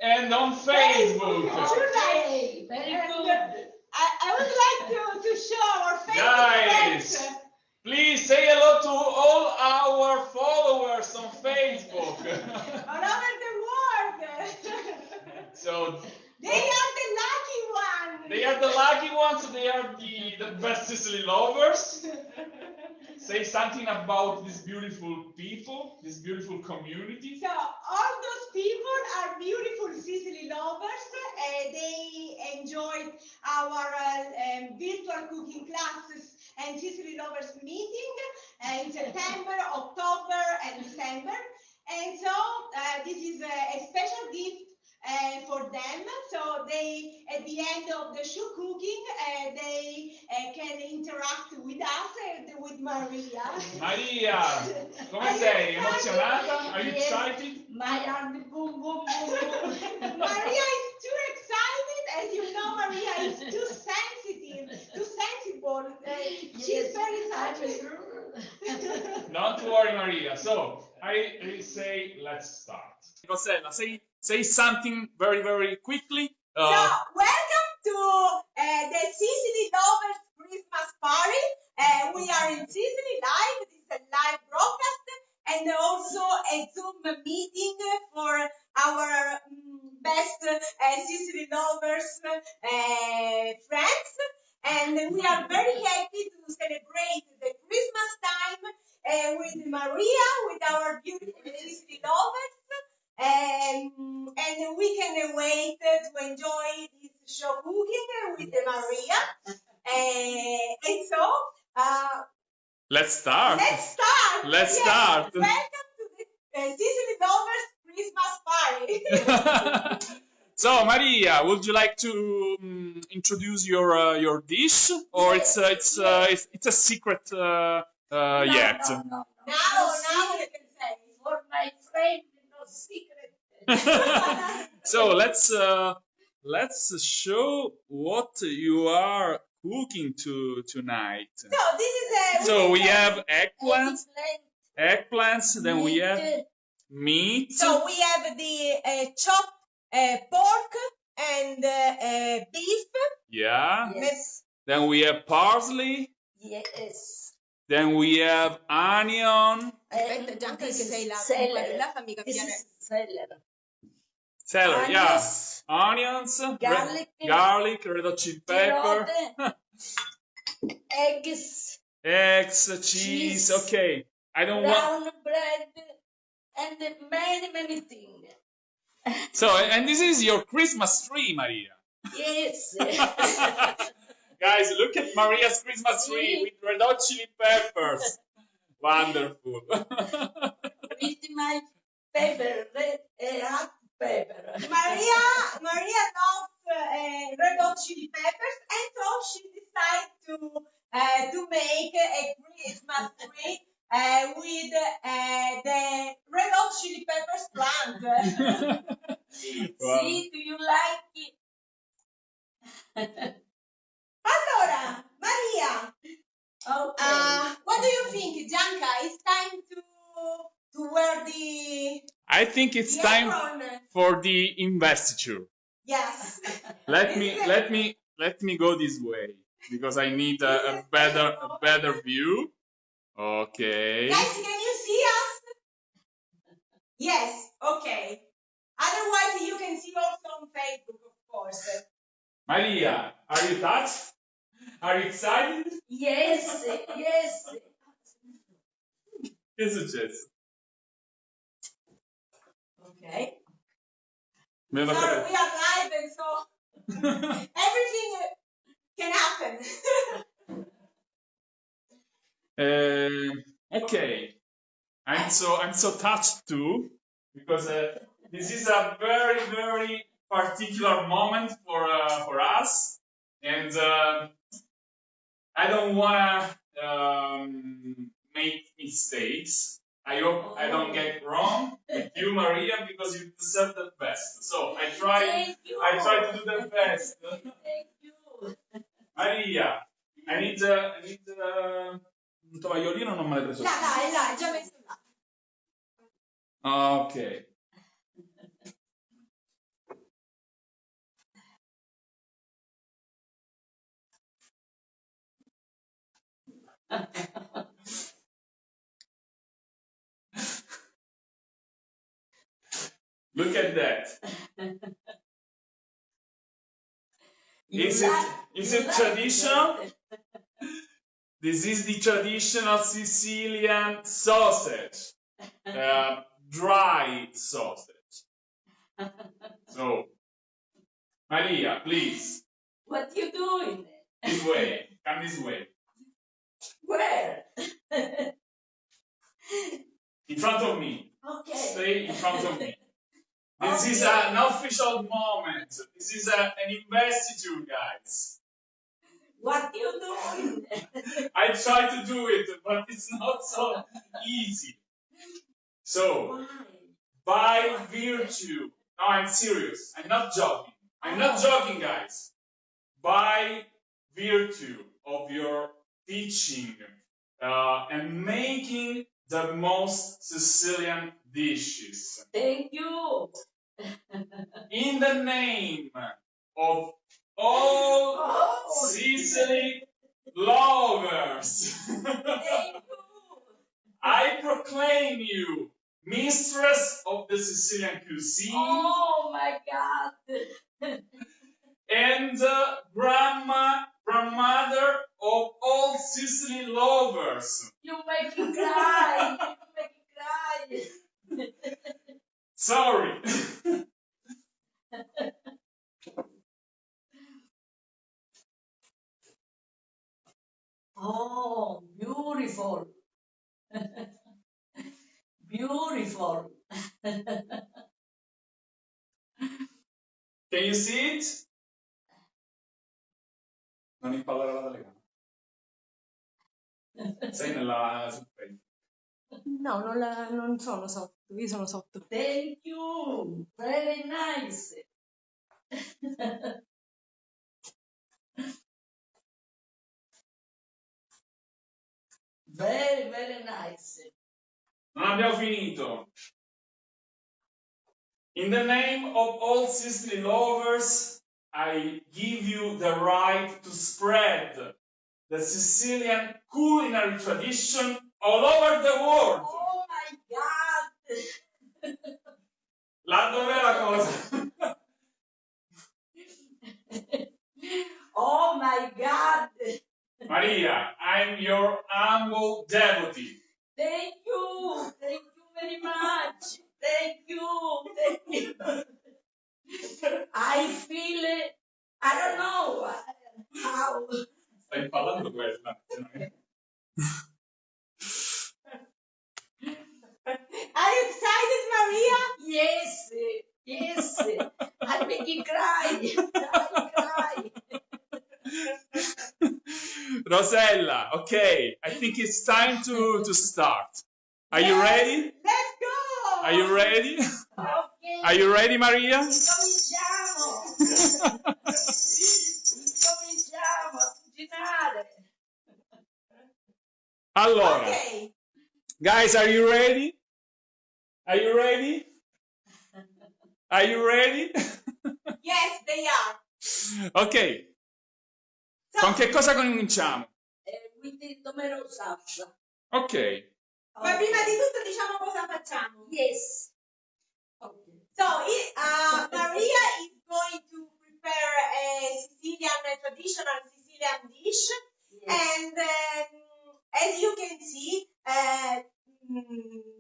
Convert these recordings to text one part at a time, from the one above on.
and on Facebook. Okay, very good. I would like to show our Facebook Guys, friends. please say hello to all our followers on Facebook. All over the world. So They are the lucky ones. they are the lucky ones. They are the best Sicily lovers. Say something about these beautiful people, this beautiful community. So all those people are beautiful Sicily lovers. They enjoyed our virtual cooking classes and Sicily lovers meeting in September, October, and December. And so this is a special gift for them. So they, at the end of the show cooking, they can interact with us and with Maria. Maria, come sei? Emozionata? Are you excited? My heart boom, boom, boom, boom. Maria is too excited. As you know, Maria is too sensitive, too sensible. She's very sensitive. Don't worry, Maria. So I say let's start. Rosella, say something very, very quickly. So, welcome to the Sicily Lovers Christmas Party. We are in Sicily Live. This is a live broadcast and also a Zoom meeting for our best Sicily Lovers friends. And we are very happy to celebrate the Christmas time with Maria, with our beautiful Sicily Lovers. And we can wait to enjoy this show cooking with Maria. And so, let's start. Let's start. Start. Welcome to the Sicily Lovers Christmas Party. So, Maria, would you like to introduce your dish, or it's a secret yet? No. Now you can say. For my friend, no secret. So let's show what you are cooking tonight. So this is So we have eggplants, Eggplant, then we have meat. So we have the chopped pork and beef. Yeah. yes, Then we have parsley. yes. Then we have onion, Aspetta, Gianca, che sei là, Celery. là, fammi This capire. is celery. celery. Yeah. Onions, Onions, garlic, red hot chili pepper, carote, eggs, eggs, cheese. Okay. I don't want. brown bread, and many things. So, and this is your Christmas tree, Maria. Yes. Guys, look at Maria's Christmas tree with red hot chili peppers. Wonderful. With my pepper, hot pepper. Maria loves red hot chili peppers, and so she decided to make a Christmas tree with the red hot chili peppers plant. Wow. See, do you like it? Allora, Maria, Okay. what do you think, Gianca? It's time to wear the I think it's the time apron. for the investiture. Yes. Let me go this way because I need a better view. Okay. Guys, can you see us? Yes. Okay. Otherwise, you can see also on Facebook, of course. Maria, are you touched? Are you excited? Yes. Che è successo? Okay. Mi So aveva we are live, and so everything can happen. Okay. I'm so touched too because this is a very particular moment for us, and I don't wanna make mistakes. I hope I don't get wrong with you, Maria, because you deserve the best. So I try to do the best. Thank you. Maria, I need un tovagliolino, non me l'hai preso. Là, già messo là. Ok. Look at that. Is it traditional? This is the traditional Sicilian sausage, dry sausage. So, Maria, please. What you doing? This way. Come this way. Where? In front of me. Okay. Stay in front of me. This is an official moment. This is an investiture, guys. What you doing? I try to do it, but it's not so easy. So, by virtue, no, I'm serious. I'm not joking. I'm not joking, guys. By virtue of your teaching and making the most Sicilian dishes. Thank you. In the name of all Sicily lovers, Thank you. I proclaim you mistress of the Sicilian cuisine Oh my God. and grandmother of all Sicily lovers. You make me cry. You make me cry. Sorry. Oh, beautiful. Beautiful. Can you see it? Non impallare la telecamera. Sei nella sul Facebook. No, non sono sotto, io sono sotto. Thank you. Very nice. Very, very nice. Non abbiamo finito. In the name of all Sicily lovers, I give you the right to spread the Sicilian culinary tradition all over the world. Oh my God. La dov'è la cosa? Oh my God. Maria, I'm your humble devotee. Thank you. Thank you very much. Thank you. Thank you. I feel it. I don't know how. Stai parlando questa? Are you excited, Maria? Yes. Yes. I make you cry. I cry. Rosella, okay, I think it's time to start. Are you ready? Let's go! Are you ready? Okay. Are you ready, Maria? Cominciamo. Cominciamo a cucinare. Allora, Okay. guys, are you ready? Are you ready? Are you ready? Yes, they are. Ok, con che cosa cominciamo? With the tomato salsa. Ok, Ma prima di tutto diciamo cosa facciamo. Yes. Okay. So, Maria is going to prepare a Sicilian, traditional Sicilian dish. Yes. And as you can see,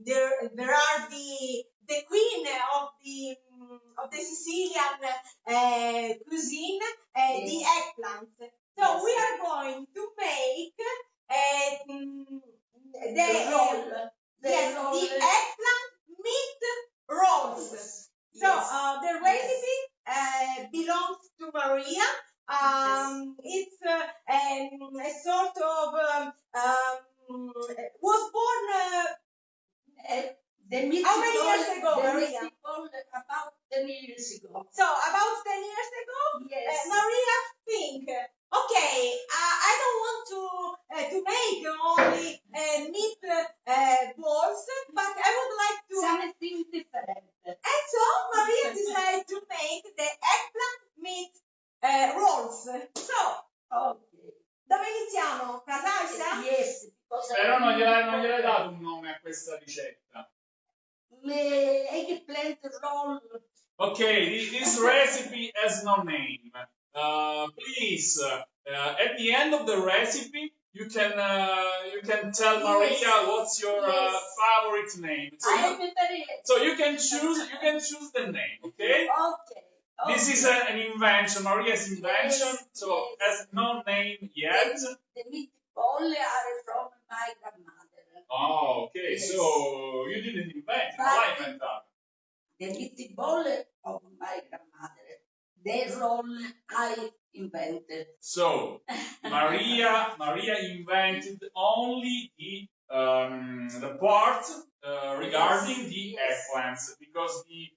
there are the queen of the Sicilian cuisine, the Yes. eggplant. So Yes. we are going to make The roll. the eggplant-meat rolls. So Yes. the recipe belongs to Maria. It's a sort of was born The meat how many roll- years ago, the Maria? meat roll about 10 years ago. So about 10 years ago. Yes. Maria think, okay, I don't want to make only meat balls, but I would like to. Something different. And so Maria decided to make the eggplant meat rolls. So, Okay. dove iniziamo? Casalsa? Yes. roll. Okay, this recipe has no name. Please, at the end of the recipe, you can tell Maria what's your favorite name. So you can choose the name. Okay. Okay. This is an invention, Maria's invention. So has no name yet. The meatball are from my grandmother. Oh, okay. Yes. So you didn't invent it. I invented. The meatball of my grandmother. The roll I invented. So Maria invented only the part regarding the eggplants, because the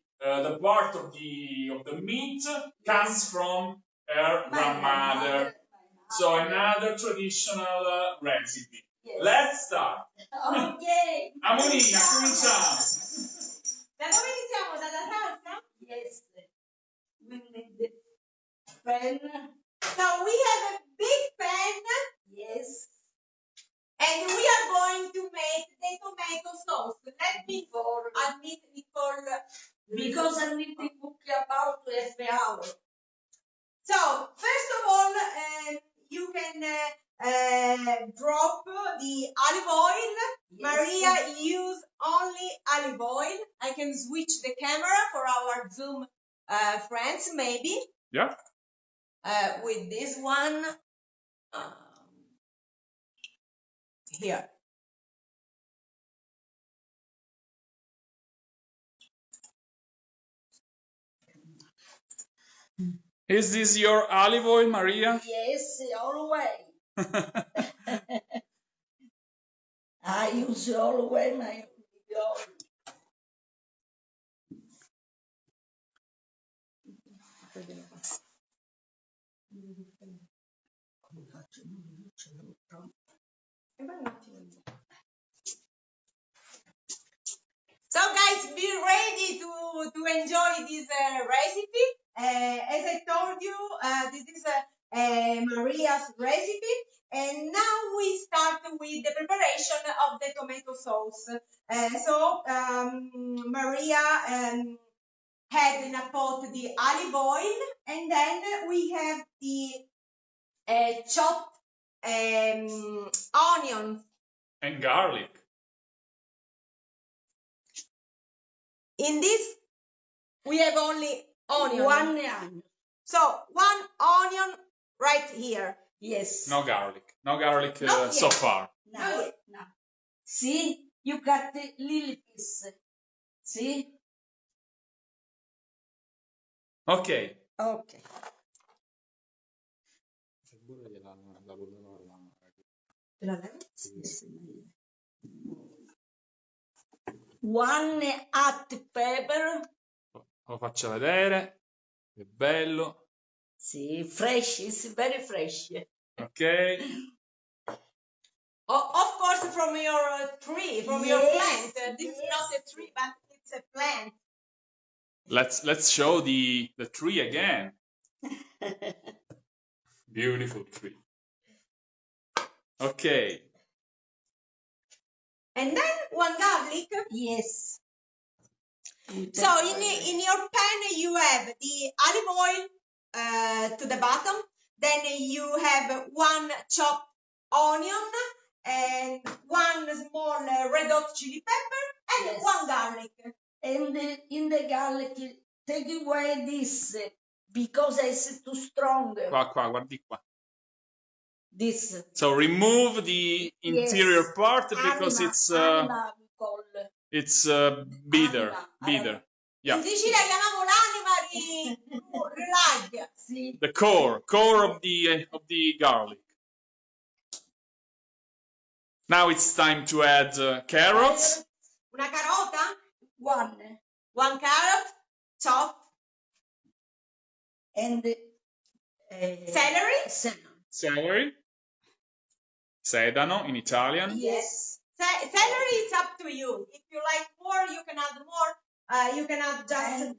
part of the meat comes from her grandmother. So another traditional recipe. Yes. Let's start. Okay. Ammonina, cominciamo. Da dove iniziamo? Dalla salsa? Yes. We need the pan. So we have a big pan. Yes. And we are going to make the tomato sauce. Let me admit, Nicole. Because I need to cook about 12 hours. So, first of all, you can drop the olive oil. Yes. Maria, use only olive oil. I can switch the camera for our Zoom friends, maybe. Yeah. With this one. Here. Is this your olive oil, Maria? Yes, always. I use always my olive oil. So guys, be ready to enjoy this recipe. As I told you, this is Maria's recipe. And now we start with the preparation of the tomato sauce. Maria had in a pot the olive oil, and then we have the chopped onions. And garlic. In this, we have only onion. One onion. So, one onion right here. Yes. No garlic. No garlic Not so yet. far. No, Not yet. no. See, you got the little piece. See? Ok. Okay. One hot pepper. Lo faccio vedere. È bello. See, fresh. It's very fresh. Ok. Of course, from your tree, from your Yes, plant. This is yes. not a tree, but it's a plant. Let's show the tree again. Beautiful tree. Ok. And then one garlic. Yes. So in your pan you have the olive oil to the bottom. Then you have one chopped onion and one small red hot chili pepper and Yes. one garlic. And in the garlic, take away this because it's too strong. Qua, guardi qua. This. So remove the interior part because Anima, we call. it's bitter. Anima. Yeah. In Sicilia chiamiamo l'anima di l'aglio. See? The core of the garlic. Now it's time to add carrots. Una carota, One carrot, chopped, and celery. Celery. Sedano in Italian. Yes. Celery is up to you. If you like more, you can add more. You can add just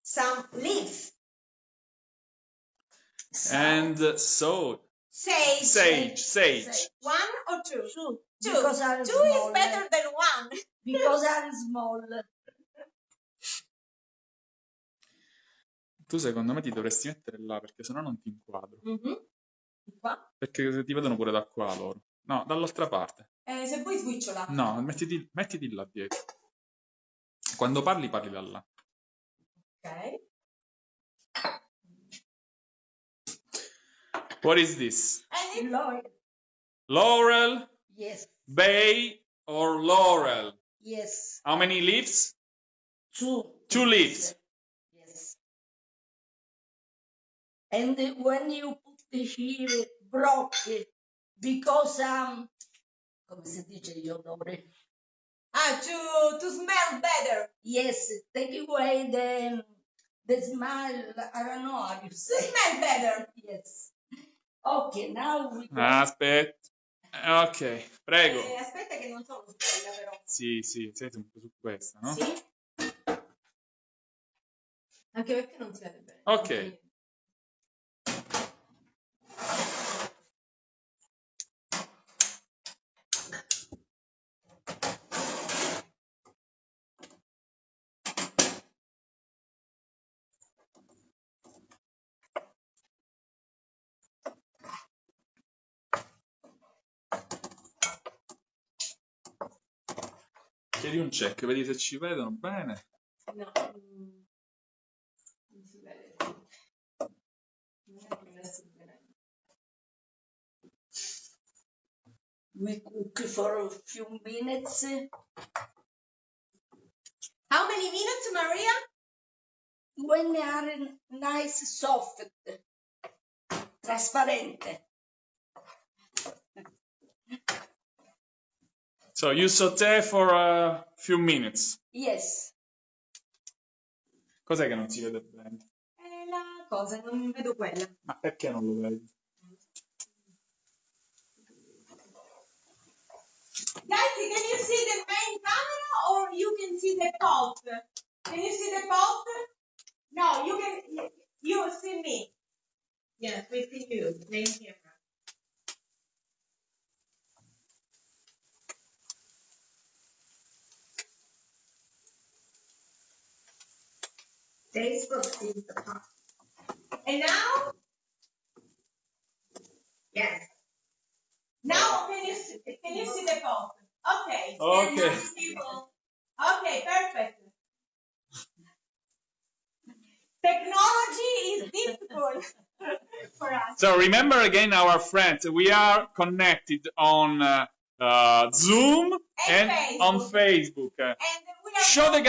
some leaves. And salt. Sage. Sage. 1 or 2? 2. 2. Because are 2 small. is better than 1. Because are small. Tu secondo me ti dovresti mettere là perché sennò non ti inquadro. Qua? Perché ti vedono pure da qua loro. No, dall'altra parte. Se vuoi switchola. No, mettiti là dietro. Quando parli da là. Ok. What is this? And Laurel, Yes. bay, or laurel? Yes. How many leaves? 2. 2 leaves. Yes. And when you put here broccoli, because come si dice gli odori? to smell better. Yes, take away the smell. I don't know how you To say. smell better. Yes. Okay, now we go. Aspetta. Ok, prego. Aspetta che non sono su quella però. Sì, sei su questa, no? Sì. Anche perché non si vede bene. Ok. Chiedi un check, vedi se ci vedono bene. No, non si vede. Non è progresso bene. We cook for a few minutes. How many minutes, Maria? When they are nice, soft, trasparente. So you saute for a few minutes. Yes. Cos'è che non si vede bene? È la cosa, non vedo quella. Ma perché non lo vedi? Guys, can you see the main camera or you can see the pot? Can you see the pot? No, you see me. Yes, we see you, main camera. Facebook is the pot. And now? Yes. Now can you see the pot? Okay. Okay. And nice people. Okay, perfect. Technology is difficult for us. So remember again our friends, we are connected on Zoom and on Facebook. And we are Show the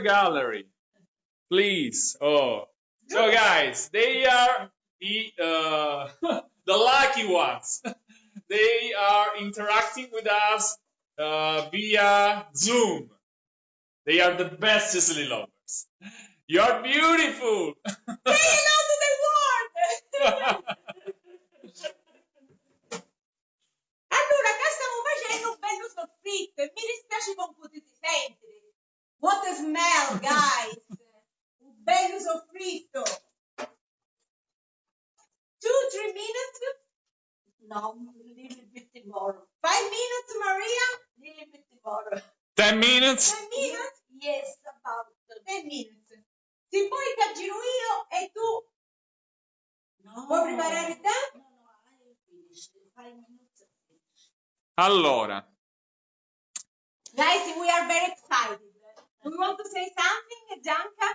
gallery, please. Oh, so guys, they are the the lucky ones. They are interacting with us via Zoom. They are the best Sicily lovers. You're beautiful. Say hello to the world. Allora, che stiamo facendo un bello soffritto e mi dispiace con potete sentire. What a smell, guys. Un bello soffritto. 2-3 minutes? No, a little bit more. 5 minutes, Maria? A little bit more. 10 minutes. 10 minutes? Yes, about 10 minutes. Se poi che giro io e tu No. vuoi preparare te? No, I finished. 5 minutes. Allora, Guys, we are very excited. Do you want to say something, Gianca?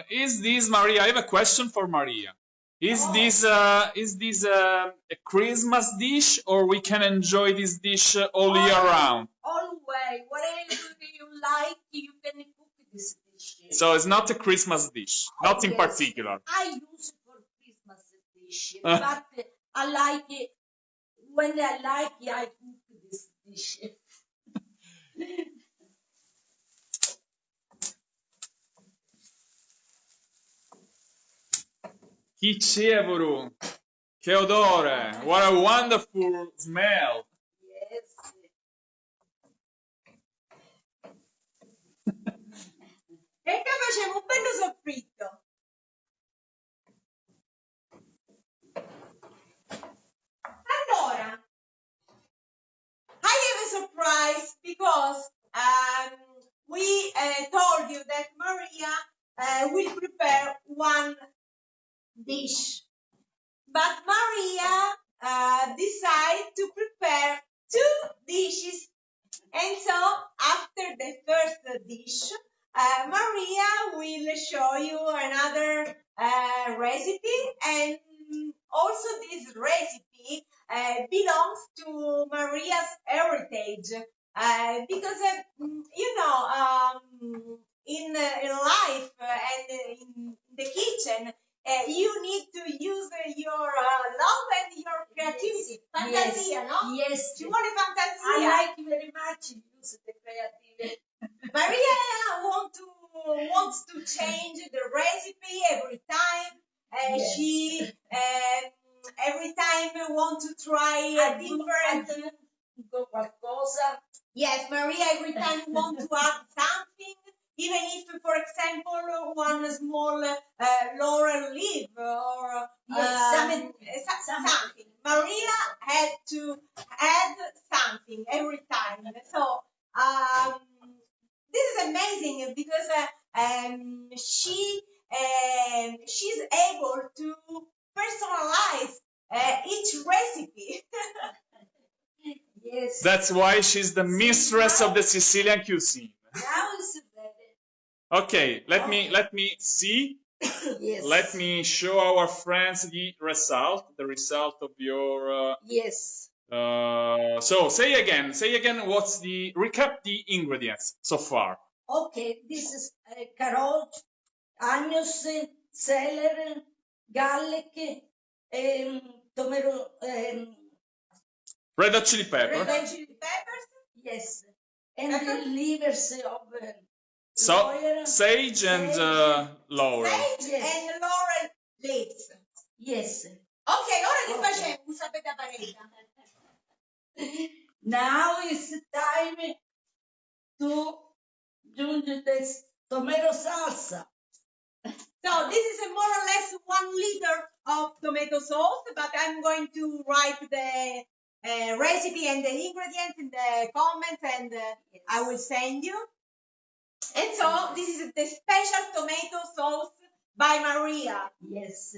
is this Maria? I have a question for Maria. Is this a Christmas dish, or we can enjoy this dish all year round? Always, whatever you like, you can cook this dish. So it's not a Christmas dish, not in Yes. particular. I use it for Christmas dish, but I like it. When I like it, I cook this dish. Che cevolo! Che odore! What a wonderful smell! Yes. E che facciamo un bello soffritto. will prepare one dish. But Maria decided to prepare 2 dishes. And so after the first dish, Maria will show you another recipe, and also this recipe belongs to Maria's heritage because you know, in life and in the kitchen, you need to use your love and your creativity. Fantasia, no? Yes. Ci vuole fantasia. I like very much use the creativity. Maria wants to change the recipe every time. Yes. She every time wants to try a different. Qualcosa. Yes, Maria every time wants to add something, even if, for example, one small laurel leaf or something. Maria had to add something every time. So this is amazing because she's able to personalize each recipe. Yes. That's why she's the mistress of the Sicilian cuisine. Now it's better. Okay, let me see. Yes. Let me show our friends the result of your. Yes. So say again. Recap the ingredients so far. Okay, this is carrot, onions, celery, garlic, tomato, Red hot chili pepper. Red chili peppers. yes, and the livers of So laurel. sage and laurel. Sage Yes. and laurel leaves. Yes. Ok, ora che facciamo? Un sapete a parete. Now it's time to do this tomato salsa. So this is more or less 1 liter of tomato sauce, but I'm going to write the recipe and the ingredients in the comments, and I will send you. And so this is the special tomato sauce by Maria. Yes.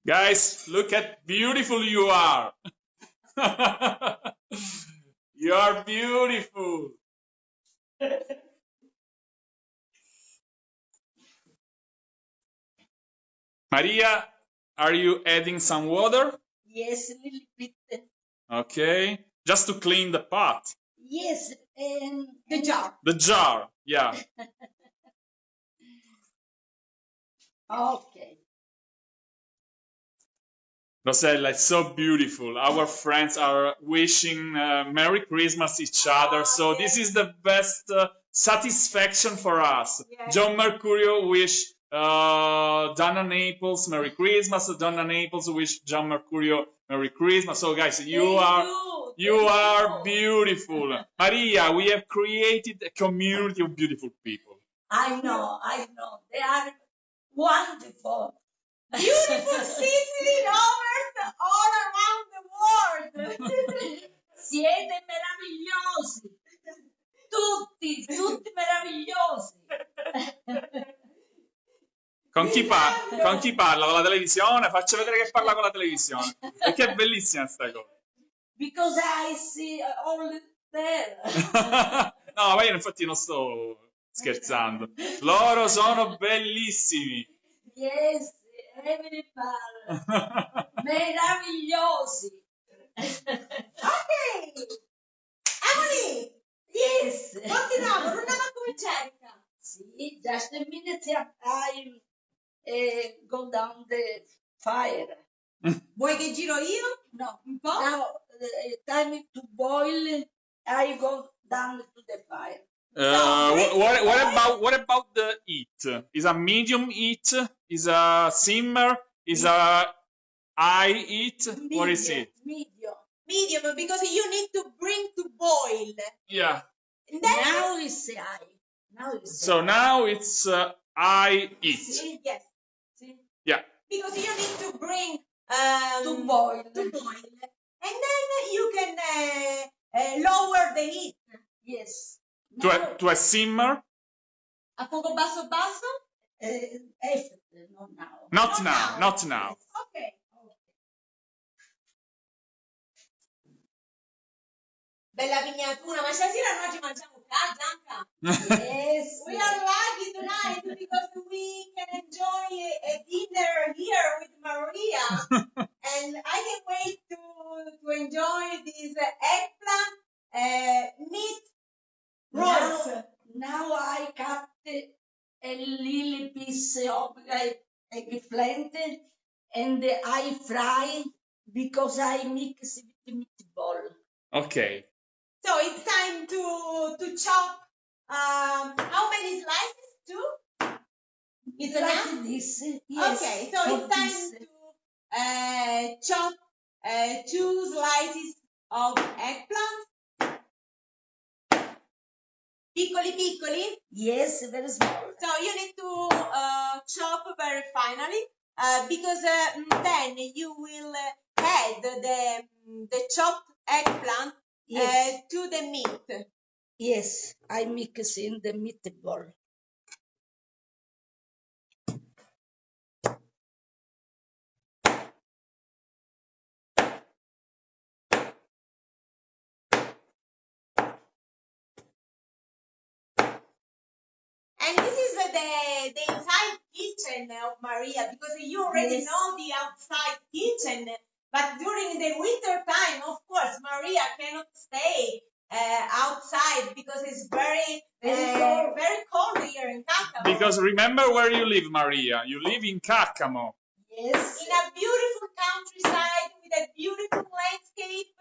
Guys, look at beautiful you are. You are beautiful. Maria, are you adding some water? Yes, a little bit. Okay, just to clean the pot. Yes, and The jar. The jar, yeah. Okay. Rosella, it's so beautiful. Our friends are wishing Merry Christmas each other. So this is the best satisfaction for us. Yes. John Mercurio wish Donna Naples Merry Christmas. Donna Naples wish John Mercurio Merry Christmas. So guys, you are beautiful. Maria, we have created a community of beautiful people. I know. They are wonderful. Beautiful Sicily lovers all around the world. Siete meravigliosi. Tutti meravigliosi. Con chi parla? Con la televisione? Faccia vedere che parla con la televisione. Perché è bellissima sta cosa. Because I see all there. No, ma io infatti non sto scherzando. Loro sono bellissimi. Yes, everybody. Meravigliosi. Ok. Emily, Yes. continuiamo, non andiamo a cominciare. See, just a minute I go down the fire. Vuoi che giro io? No, Un po'? now time to boil. I go down to the fire. What about the heat? Is a medium heat? Is a simmer? Is a high heat? What is it? Medium. Medium, because you need to bring to boil. Yeah. And then, Now it's high. So now it's high heat. See? yes, See? Yeah. because you need to bring To boil. and then you can lower the heat. Yes. To a simmer? A fuoco basso basso? Not now. Not now, not now. Ok. Bella vignatura, ma stasera noi ci mangiamo qua, Gianca. Yes. We are lucky tonight because we can enjoy a dinner here with Maria. And I can't wait to enjoy this eggplant-meat rolls. Now I cut a little piece of eggplant and I fry because I mix with meatball. Okay. So it's time to chop. How many slices? 2? It's enough? Like this. Yes. Okay, so it's time to chop 2 slices of eggplant. Piccoli piccoli. Yes, very small. So you need to chop very finely because then you will add the chopped eggplant to the meat. Yes, I mix in the meatball. And this is the inside kitchen of Maria, because you already know the outside kitchen. But during the winter time, of course, Maria cannot stay outside because it's very cold here in Caccamo. Because remember where you live, Maria. You live in Caccamo. Yes. In a beautiful countryside with a beautiful landscape.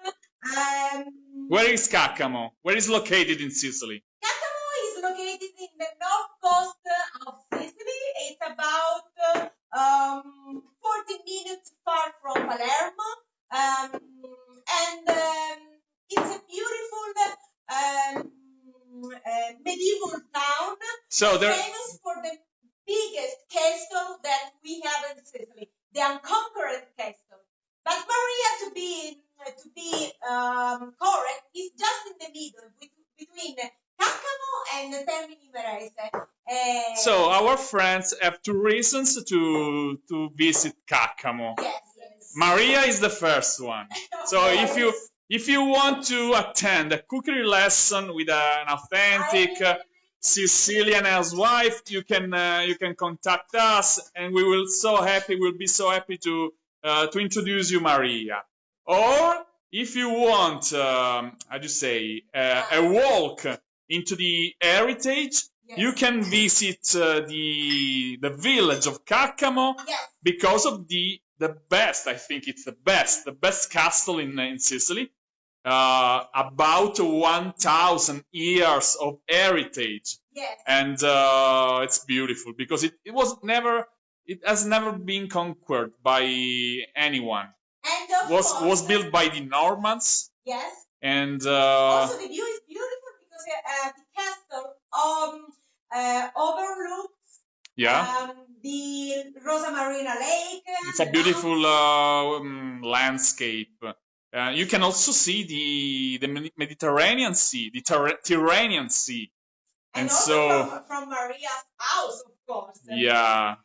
Where is Caccamo? Where is located in Sicily? Caccamo is located in the north coast of Sicily. It's about 40 minutes far from Palermo. It's a beautiful medieval town, So there, famous for the biggest castle that we have in Sicily, the unconquered castle. But Maria, to be correct, is just in the middle between Caccamo and Termini Imerese. so our friends have 2 reasons to visit Caccamo. Yes. Maria is the first one. So if you want to attend a cookery lesson with an authentic Sicilian housewife, you can contact us, and we'll be so happy to introduce you, Maria. Or if you want, a walk into the heritage, you can visit the village of Caccamo because of the best, I think it's the best castle in Sicily. About 1,000 years of heritage. Yes. And it's beautiful because it has never been conquered by anyone. And Was built by the Normans. Yes. And also the view is beautiful because the castle overlooks the Rosa Marina Lake. It's a beautiful landscape. You can also see the Mediterranean Sea, the Tyrrhenian Sea. And also from Maria's house, of course. Yeah.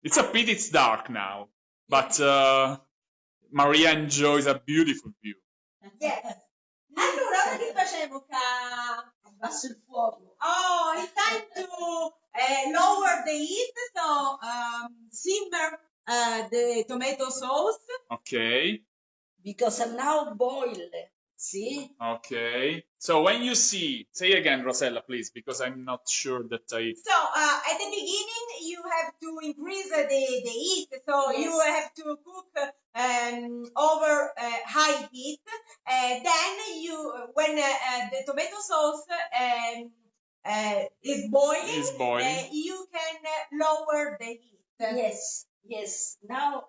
It's a pity it's dark now. But Maria enjoys a beautiful view. Yes. Allora, ora che facciamo? Abbasso il fuoco. Oh, it's time to lower the heat, so simmer the tomato sauce. Okay. Because I'm now boiled. See? Okay. So when you say again, Rosella, please, because I'm not sure that I... So at the beginning, you have to increase the heat. So you have to cook over high heat. Then when the tomato sauce is boiling, you can lower the heat. Yes. Now,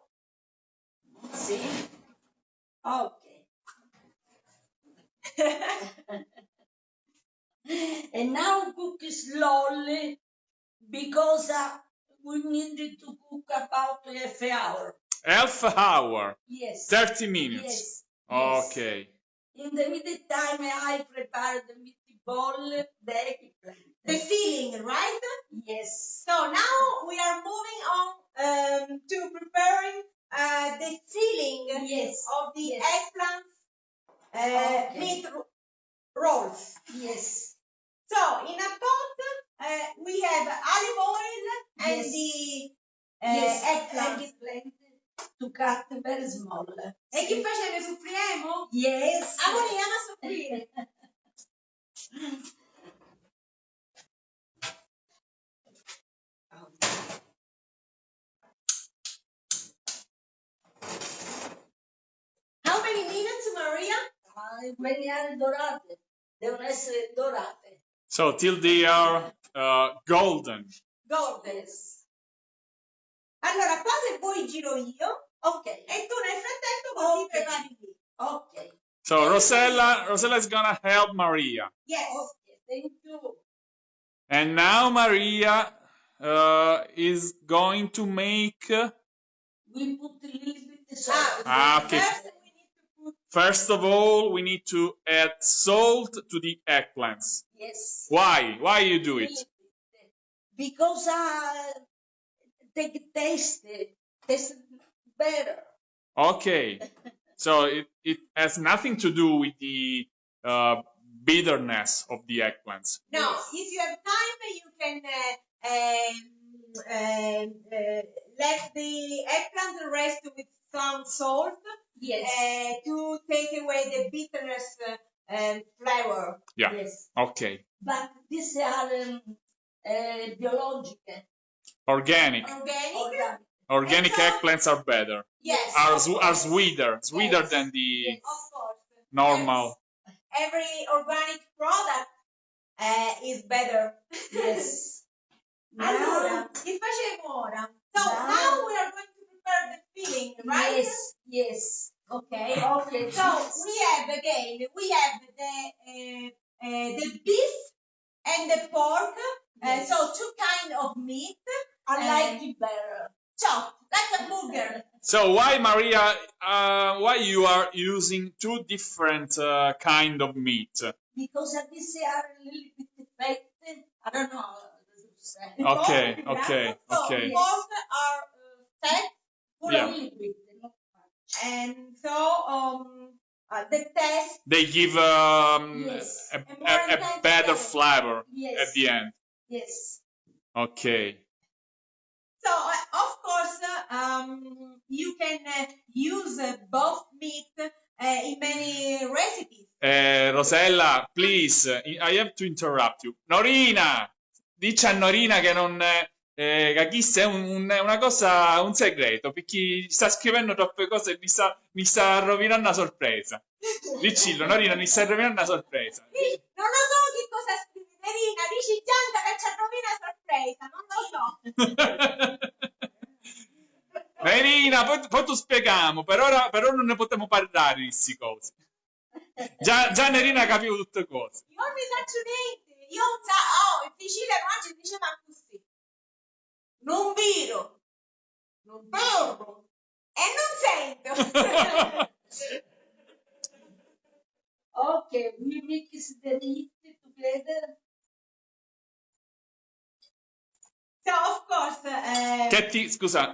see? Okay. And now cook slowly because we need to cook about half hour. Half hour? Yes. 30 minutes? Yes. Okay. In the meantime, I prepare the meatball. bowl the eggplant. The filling, right? Yes. So now we are moving on to preparing the filling Yes. of the Yes. eggplant Okay. meat rolls. Yes. So in a pot we have olive oil and Yes. the Yes. eggplant. Eggplant to cut very small. E che facciamo? Soffriamo? Yes. Vogliamo soffrire. How many minutes, Maria? Quelle dorate. Devono essere dorate. So till they are golden. Golden. Yes. Allora, qua se vuoi giro io. Ok. E tu nel frattempo così Ok. prepari lì. Ok. So Rosella is gonna help Maria. Yes. Okay. Thank you. And now Maria is going to make. We put a little bit salt. Okay. First we need to put First of all, we need to add salt to the eggplants. Yes. Why? Why you do it? Because take taste better. Okay. So it has nothing to do with the bitterness of the eggplants. no. Yes. If you have time, you can let the eggplant rest with some salt Yes. to take away the bitterness flavor. Yeah. Yes. Okay. But these are biological. Organic. Organic. Organic And so- eggplants are better. Yes. Are of course. sweeter Yes. than the Yes. Of course. normal. Yes. Every organic product is better. Yes. Allora, che facciamo ora? So now we are going to prepare the filling, right? Yes. Yes. Okay. Okay. So we have the beef and the pork. Yes. So two kind of meat. I like it better. Chopped like a burger. So why, Maria? Why you are using two different kind of meat? Because these are a little bit fat. I don't know how to say. Okay, Pork, okay, yeah. So okay. pork are fat, full Yeah. of A little bit, not much. and so the taste. They give Yes. a better flavor Yes. at the end. Yes. Okay. So of course you can use both meat in many recipes. Rosella, please, I have to interrupt you. Norina, dici a Norina che non... che questa è una cosa, un segreto, perché sta scrivendo troppe cose e mi sta rovinando una sorpresa. Dicillo, Norina, mi sta rovinando una sorpresa. Sì, non lo so che cosa scrivi, Verina, dici Gianca che ci rovina sorpresa, non lo so. Norina, poi tu spieghiamo, per ora non ne potremo parlare di queste cose. Già Nerina capivo tutte cose. Io non mi faccio niente, io in Sicilia oggi diceva così. Non viro, non parlo e non sento. Okay, we mix the meat together. So of course, Scusa,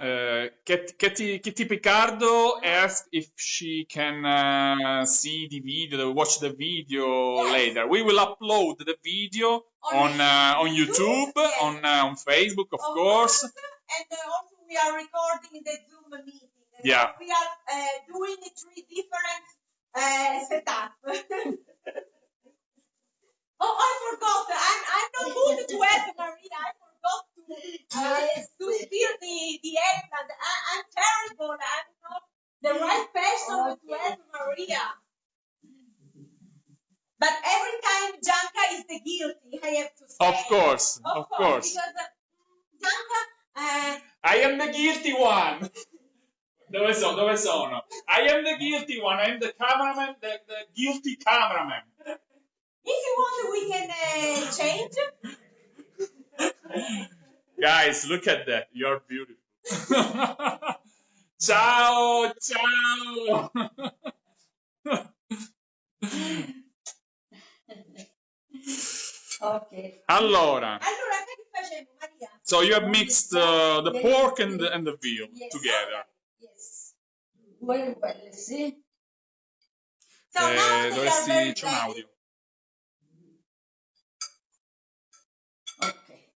Kitty Picardo asked if she can see the video, watch the video Yes. later. We will upload the video on YouTube, yes. on Facebook, of course. and also we are recording the Zoom meeting. Yeah. We are doing 3 different setups. Oh, I forgot. I'm not good to add Maria. I forgot to steer the eggplant. I'm terrible. I'm not the right person to add Maria. But every time Gianca is the guilty, I have to say. Of course. Because Gianca. I am the guilty one. Dove sono? I am the guilty one. I am the cameraman, the guilty cameraman. If you want, we can change. Guys, look at that. You're beautiful. Ciao, ciao. Okay. Allora, Allora, che facciamo, Maria? so you have mixed the Yes, pork yes, and the veal yes. together. Yes. Very well, see? So now they are very Dovresti... c'è un blended. audio. Okay.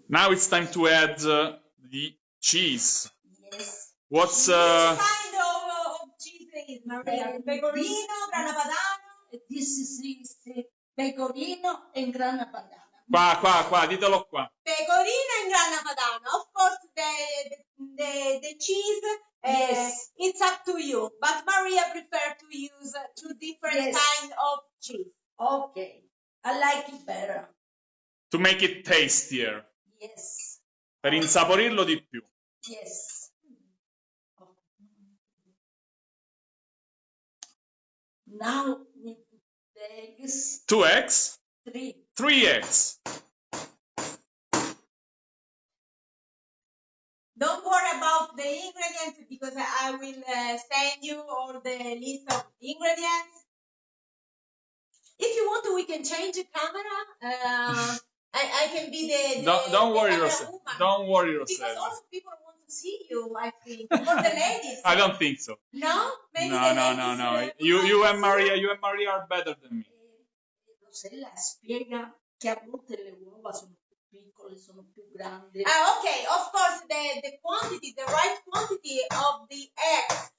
Now it's time to add the cheese. Yes. What's... Which kind of cheese is, Maria? Uh, Pecorino, grana padano? This is pecorino and grana padano. Qua, ditelo qua. Pecorino and grana padano. Of course, the cheese, Yes. it's up to you. But Maria prefer to use two different Yes. kind of cheese. Okay. I like it better. To make it tastier. Yes. Per insaporirlo di più. Yes. Now we put the eggs. 2 eggs. 3. 3 eggs. Don't worry about the ingredients because I will send you all the list of ingredients. If you want, we can change the camera. I can be the Don't worry, camera Rosella. woman. Don't worry, Because Rosella. also people want to see you, I think. For the ladies. I don't think so. No? Maybe the ladies, No. would You like and to- Maria are better than me. Rosella spiega che a volte le uova sono più piccole, sono più grandi. Okay, of course, the quantity, the right quantity of the eggs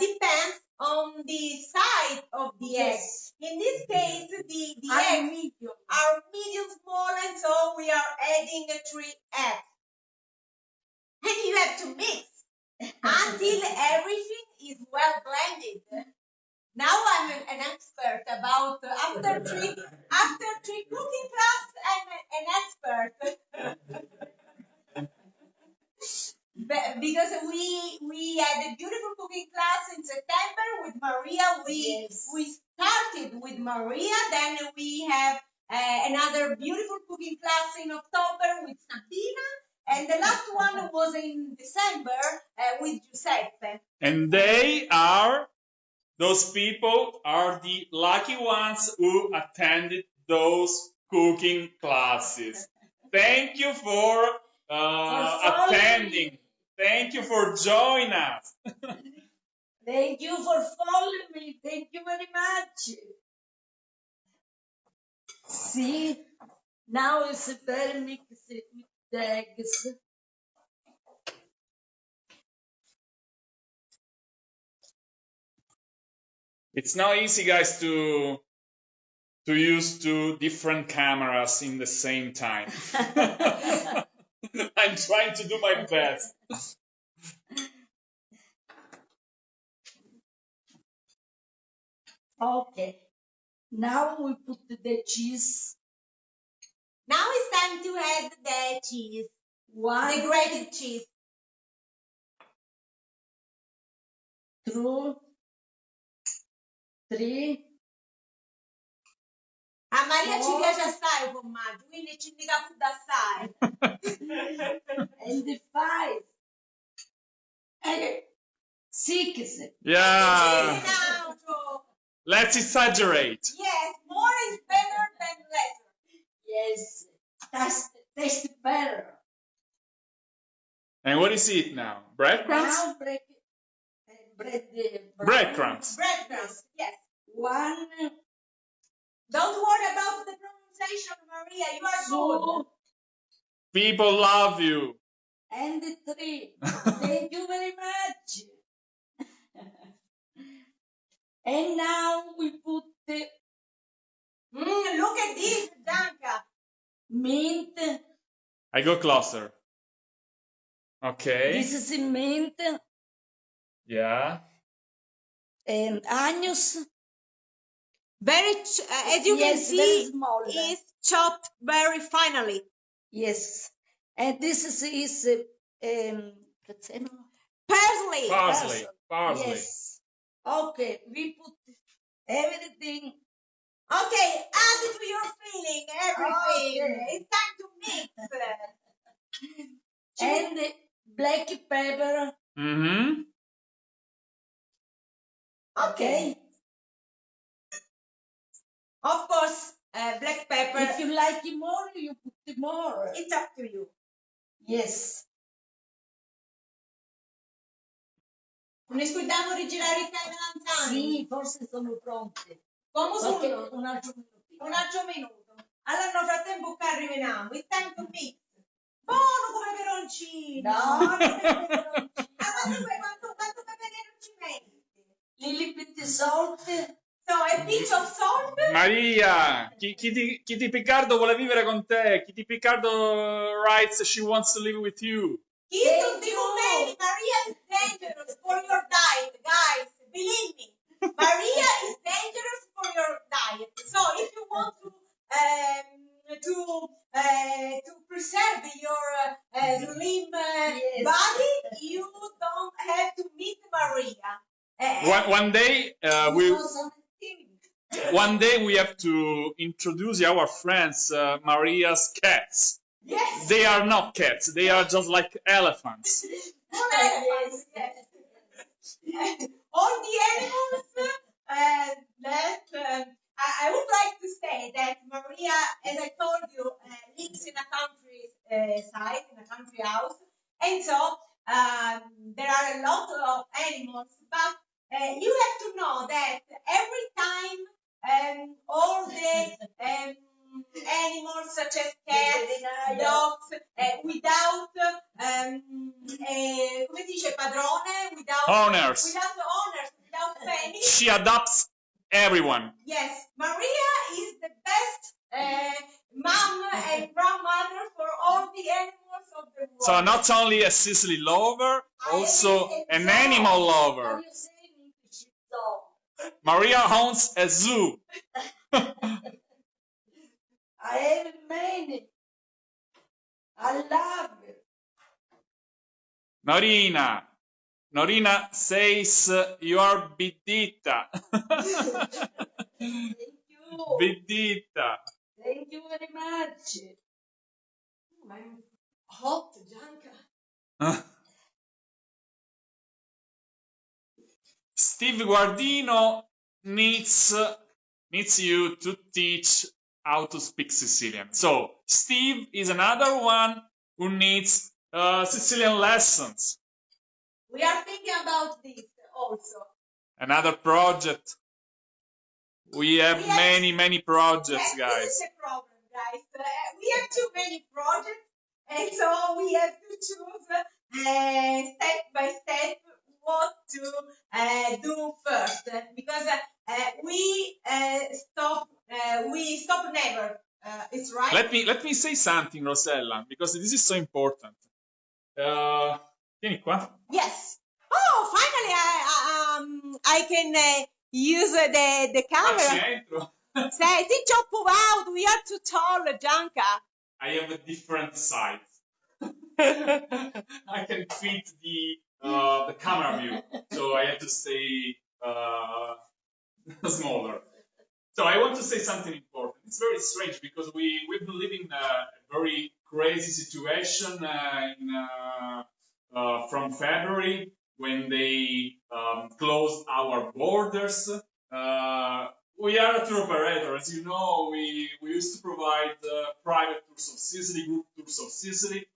depends on the size of the eggs. In this case, the eggs Medium. are medium small, and so we are adding 3 eggs. And you have to mix until everything is well blended. Now I'm an expert about after three cooking class. I'm an expert. Because we had a beautiful cooking class in September with Maria. We started with Maria, then we have another beautiful cooking class in October with Sabina, and the last one was in December with Giuseppe. And those people are the lucky ones who attended those cooking classes. Thank you for attending. Thank you for joining us. Thank you for following me. Thank you very much. See, now it's very mixed with the eggs. It's not easy, guys, to use 2 different cameras in the same time. I'm trying to do my best. Okay. Now we put the cheese. Now it's time to add the cheese, the grated cheese. 2, 3. A Maria ci piace assai il formaggio, quindi ci indica food assai. And the 5. 6. Yeah. Now, so, Let's exaggerate. yes, more is better than less. Yes, tastes better. And what is it now? Breadcrumbs? Now Breadcrumbs. Breadcrumbs, yes. 1, Don't worry about the pronunciation, Maria. You are good. 2, People love you. and 3. Thank you very much. And now we put the Look at this, Gianca. mint. I go closer. Okay. This is the mint Yeah. and onions. As you can Yes, very see, small. is chopped very finely. Yes, and this is prezzemolo. Parsley. Parsley. Yes. Okay, we put everything. Okay, add it to your feeling, everything. Okay. It's time to mix. And the black pepper. Mm-hmm. Okay. Of course, black pepper. If you like it more, you put it more. It's up to you. Yes. Non escludiamo di girare i cani melanzani. Sì, forse sono pronte. Come sono? Un altro minuto. Un altro minuto. Allora nel frattempo qua arriviamo. It's time to mix. Buono come peperoncino. No, non è peperoncino. Quanto peperino ci metti? Little bit salt. So, a pinch of salt. Maria, Kitty Piccardo vuole vivere con te. Kitty Piccardo writes she wants to live with you. Kitty Piccardo, Maria is dangerous for your diet, guys. Believe me. Maria is dangerous for your diet. So if you want to preserve your slim body, you don't have to meet Maria. One day we have to introduce our friends Maria's cats. Yes. They are not cats. They are just like elephants. Elephants, yes. All the animals that I would like to say that Maria, as I told you, lives in a countryside, in a country house, and so there are a lot of animals. But you have to know that every time all the animals such as cats, dogs, without come si dice padrone, without Owners. Without family. She adopts everyone. Yes, Maria is the best mom and grandmother for all the animals of the world. So not only a Sicily lover, also an animal lover. Maria owns a zoo. I have many. I love it. Norina says you are bidita. Thank you. Bidita. Thank you very much. I'm hot, Gianca. Steve Guardino needs you to teach how to speak Sicilian. So Steve is another one who needs Sicilian lessons. We are thinking about this also. Another project. We have many projects, yes, guys. This is a problem, guys. We have too many projects, and so we have to choose step by step what to do first, because we stop never. It's right. Let me say something, Rosella, because this is so important. Vieni qua. Yes. Oh, finally, I can use the camera. Entro. Senti, troppo loud. We are too tall, Gianca. I have a different size. I can fit the camera view, so I have to stay smaller. So I want to say something important. It's very strange because we've been living a very crazy situation from February when they closed our borders. We are a tour operator, as you know. We used to provide private tours of Sicily, group tours of Sicily,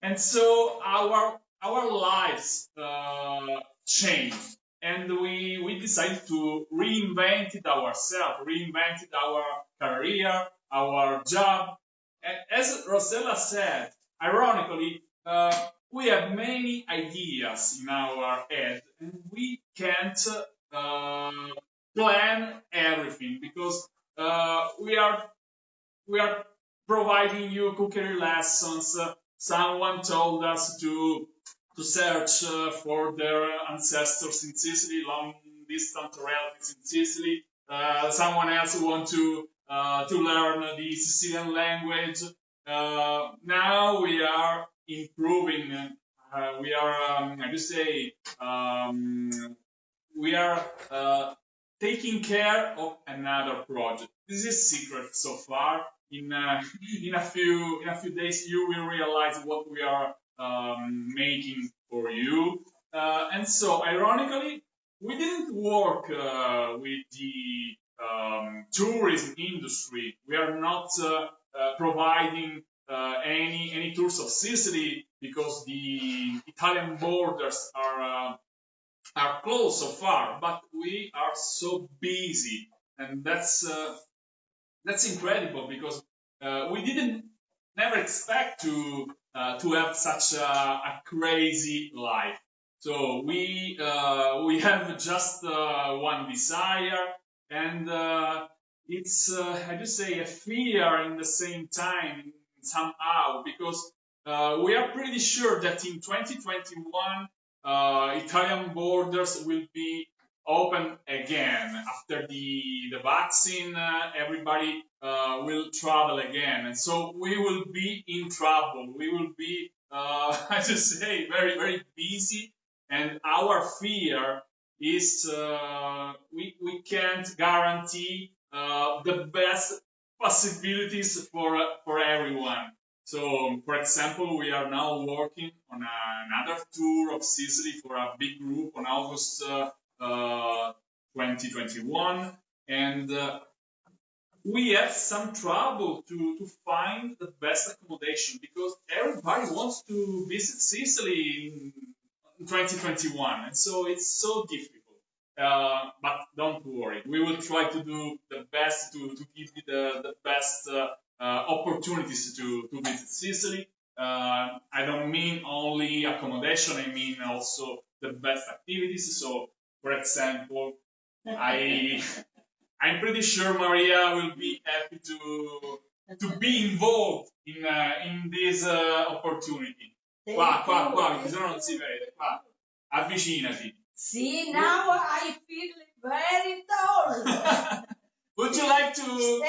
and so our lives changed, and we decided to reinvent it ourselves, reinvented our career, our job. And as Rosella said, ironically, we have many ideas in our head, and we can't plan everything because we are providing you cookery lessons. Someone told us to search for their ancestors in Sicily, long distant relatives in Sicily. Someone else wants to learn the Sicilian language. Now we are improving. We are, how do you say, we are taking care of another project. This is secret so far. In a few days, you will realize what we are making for you. And so, ironically, we didn't work with the tourism industry. We are not providing any tours of Sicily because the Italian borders are closed so far. But we are so busy, and that's incredible because we didn't never expect to have such a crazy life. So we have just one desire, and it's I just say a fear in the same time somehow, because we are pretty sure that in 2021 Italian borders will be open again after the vaccine. Everybody will travel again, and so we will be in trouble. We will be I just say very very busy, and our fear is we can't guarantee the best possibilities for everyone. So, for example, we are now working on another tour of Sicily for a big group on August 2021, and we have some trouble to find the best accommodation because everybody wants to visit Sicily in 2021, and so it's so difficult. But don't worry, we will try to do the best to give you the best opportunities to visit Sicily. I don't mean only accommodation, I mean also the best activities. So, for example, I'm pretty sure Maria will be happy to be involved in this opportunity. Qua, perché sennò non si vede. Qua, avvicinati. See, now I feel very tall. Would you like to...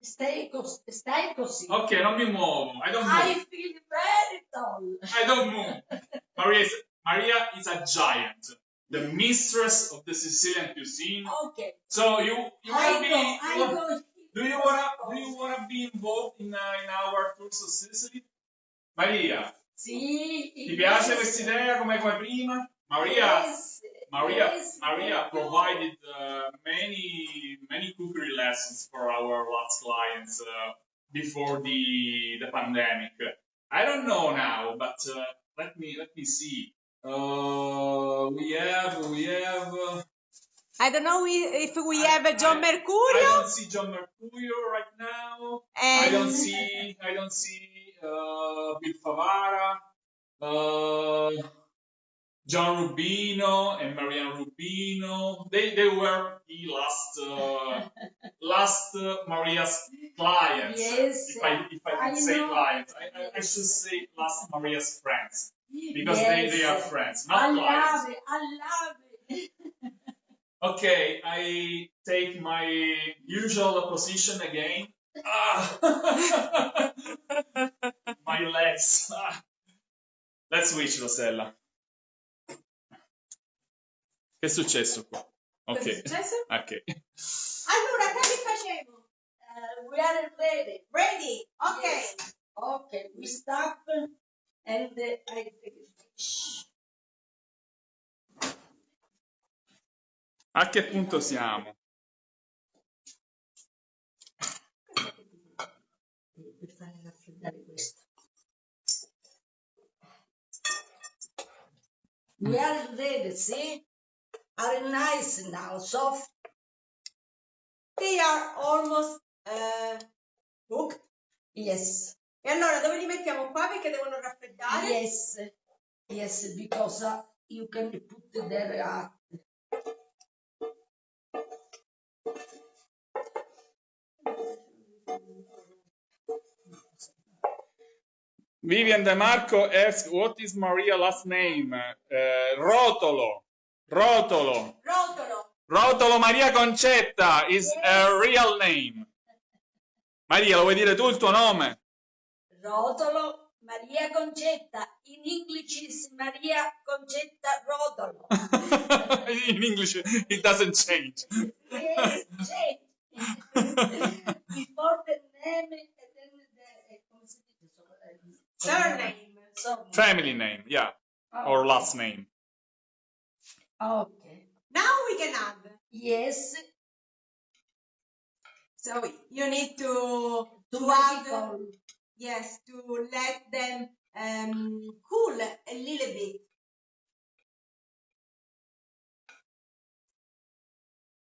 Stai così. Ok, non mi muovo. I don't move. I feel very tall. I don't move. Maria is a giant, the mistress of the Sicilian cuisine. Okay. So you wanna be? I go. Do you wanna be involved in our tours of Sicily? Maria, Sì. ti piace questa idea come prima? Maria provided many cookery lessons for our last clients before the pandemic. I don't know now, but let me see. We have. I don't know if we have John I Mercurio. don't see John Mercurio right now. I don't see Bill Favara, John Rubino and Marianne Rubino. They were the last Maria's clients. Yes. If I could say know. clients, I should say last Maria's friends, because Yes. they are friends, not clients. I love it. Okay, I take my usual position again. My legs. Let's switch, Rosella. Che è successo qua? Ok. Che è successo? Ok. Allora, che facevo? We are ready. Ready? Ok. Yes. Okay, we stop and I finish. A che punto siamo? Per fare raffreddare questo. We are ready, see? Are nice now, soft. They are almost cooked. Yes. E allora dove li mettiamo qua perché devono raffreddare? Yes, because you can put there Vivian De Marco asks, what is Maria's last name? Rotolo. Rotolo. Rotolo Maria Concetta is a real name. Maria, lo vuoi dire tu il tuo nome? Rotolo Maria Concetta. In English is Maria Concetta Rotolo. In English, it doesn't change. Yes, change. Before the name and then the come si dice? Surname. Family name, yeah. Or last name. Okay. Now we can add. Yes, So you need to make add, it cold. yes, to let them cool a little bit.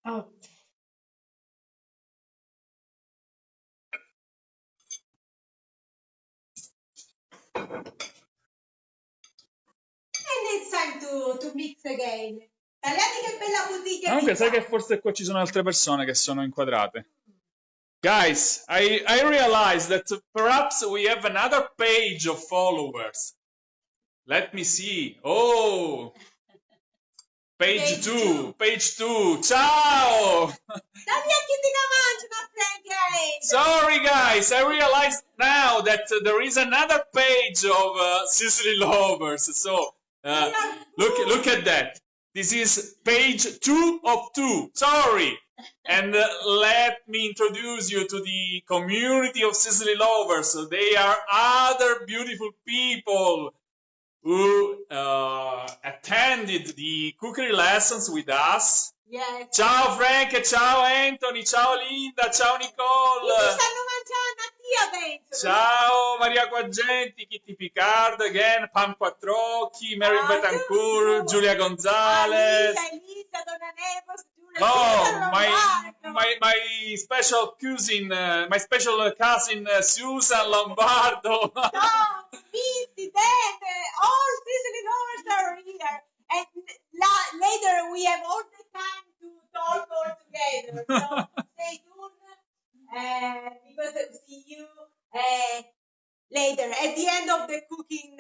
Oh. And it's time to mix again. Tagliate che bella bottiglia Comunque, di sai che sale. forse qua ci sono altre persone che sono inquadrate. Guys, I realized that perhaps we have another page of followers. Let me see. Oh, page two. Ciao! Dammi a chi ti ne mangiano, Frank. Sorry, guys. I realized now that there is another page of Sicily Lovers. So look at that. This is page 2 of 2. Sorry. And let me introduce you to the community of Sicily Lovers. They are other beautiful people who attended the cookery lessons with us. Yes. Ciao Frank, ciao Anthony, ciao Linda, ciao Chi ti Nicole. stanno mangiando a tia, penso. Ciao Maria Quaggenti, Kitty Picard again, Pam Quattrocchi, Mary Betancourt, Giulia Gonzalez. Elisa, Donna Nevos, Giulia. Oh, my special cousin Susan Lombardo. Tom, Missy, Dan, all Sicily lovers are here. And later we have all the time to talk all together. So stay tuned because I'll see you later at the end of the cooking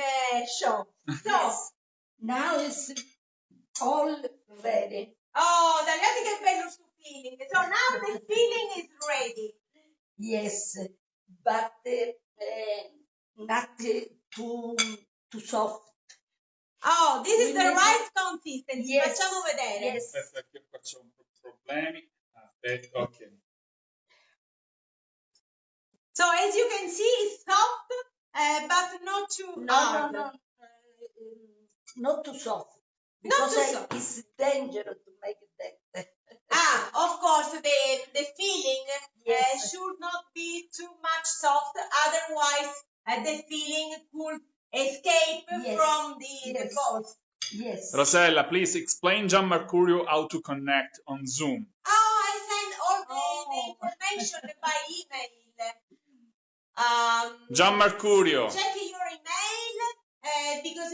show. So, Yes. Now it's all ready. oh, tagliate che bello sto filling. So now the filling is ready. Yes, but not too soft. Oh, this is the Quindi- right consistency. Yes. Facciamo vedere. Yes. Aspetta che faccio problemi. Aspetta, ok. So as you can see, it's soft, but not too hard. No. Not too soft. Not Because too soft. it's dangerous to make it that. Of course, the filling Yes. should not be too much soft, otherwise the filling could escape Yes. from the Yes. balls. Yes. Rosella, please explain Gian Mercurio how to connect on Zoom. Oh, I send all the information by email. Gian Mercurio. Check your email because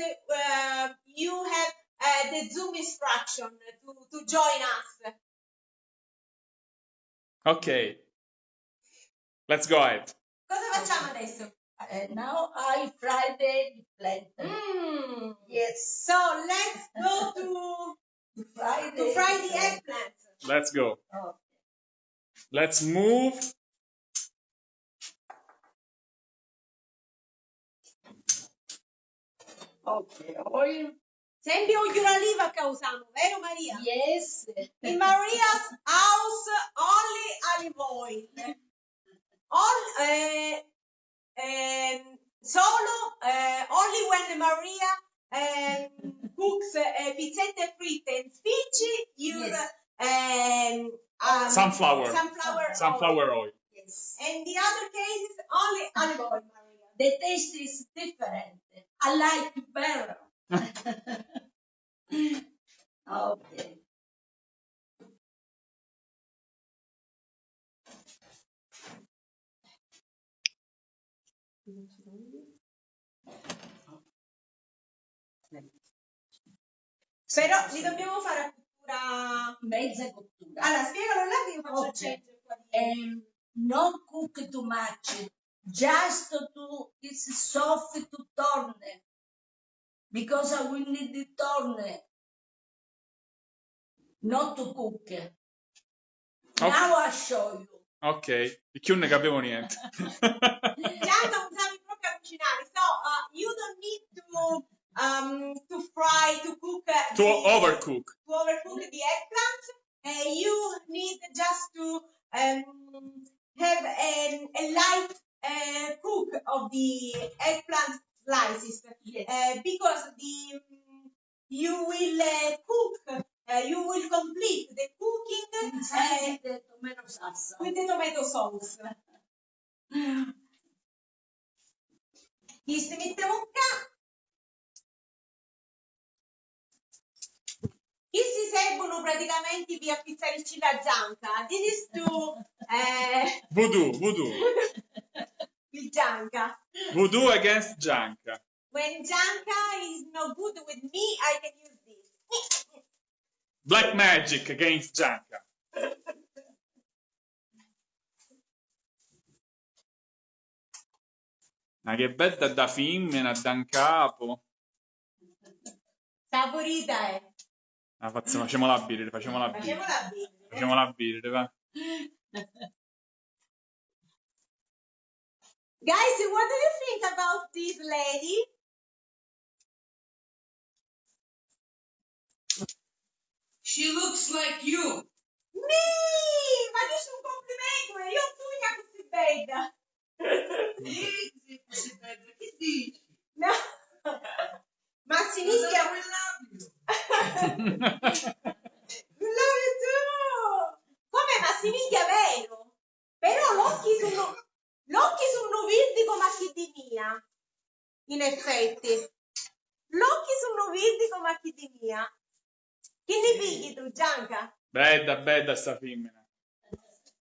you have the Zoom instruction to join us. Ok. Let's go ahead. Cosa facciamo adesso? Now I fry the eggplant. Yes. So let's go to Fry fry the eggplant. Let's go. Oh. Let's move. Okay. Oil. Sempre olio d'oliva che usiamo, vero Maria? Yes. In Maria's house, only olive oil. Only when Maria cooks pizzette fritte and spicci, use Sunflower oil. Yes. And the other cases, only olive oil, Maria. The taste is different. I like it better. Okay. Però li dobbiamo fare a cottura. Mezza cottura. Allora, spiegalo là che io faccio il Okay. centro qua di... Not cook too much. Just to it's soft to turn. Because I will need the turn. Not to cook. Now I show you. Ok. Io non ne capivo niente. Gianca usavi proprio a cucinare. So, you don't need to fry, to cook... To overcook. To overcook the eggplant. You need just to have a light cook of the eggplant slices. Yes. Because you will cook, you will complete the cooking Inside the tomato sauce. salsa. with the tomato sauce. Chi si mettiamo qua? Chi si servono praticamente via Sicily Gianca? This is to Voodoo. with Gianca. Voodoo against Gianca. When Gianca is no good with me, I can use this. Black magic against Gianca. Ma che bella da femmina, da un capo. Saporita è. Facciamola birre, Facciamola bene. Facciamola birre, va. Guys, what do you think about this lady? She looks like you. Mi! Ma dici un complimento, io sono così bella. Sì, così bella. Che dici? No. Ma si mischia. We love you. Love you too. Come ma si mischia vero? Però l'occhi sono verdi come a chi di mia. In effetti. L'occhi sono verdi come a chi di mia. Che ne pigli tu, Gianca? Bella sta femmina.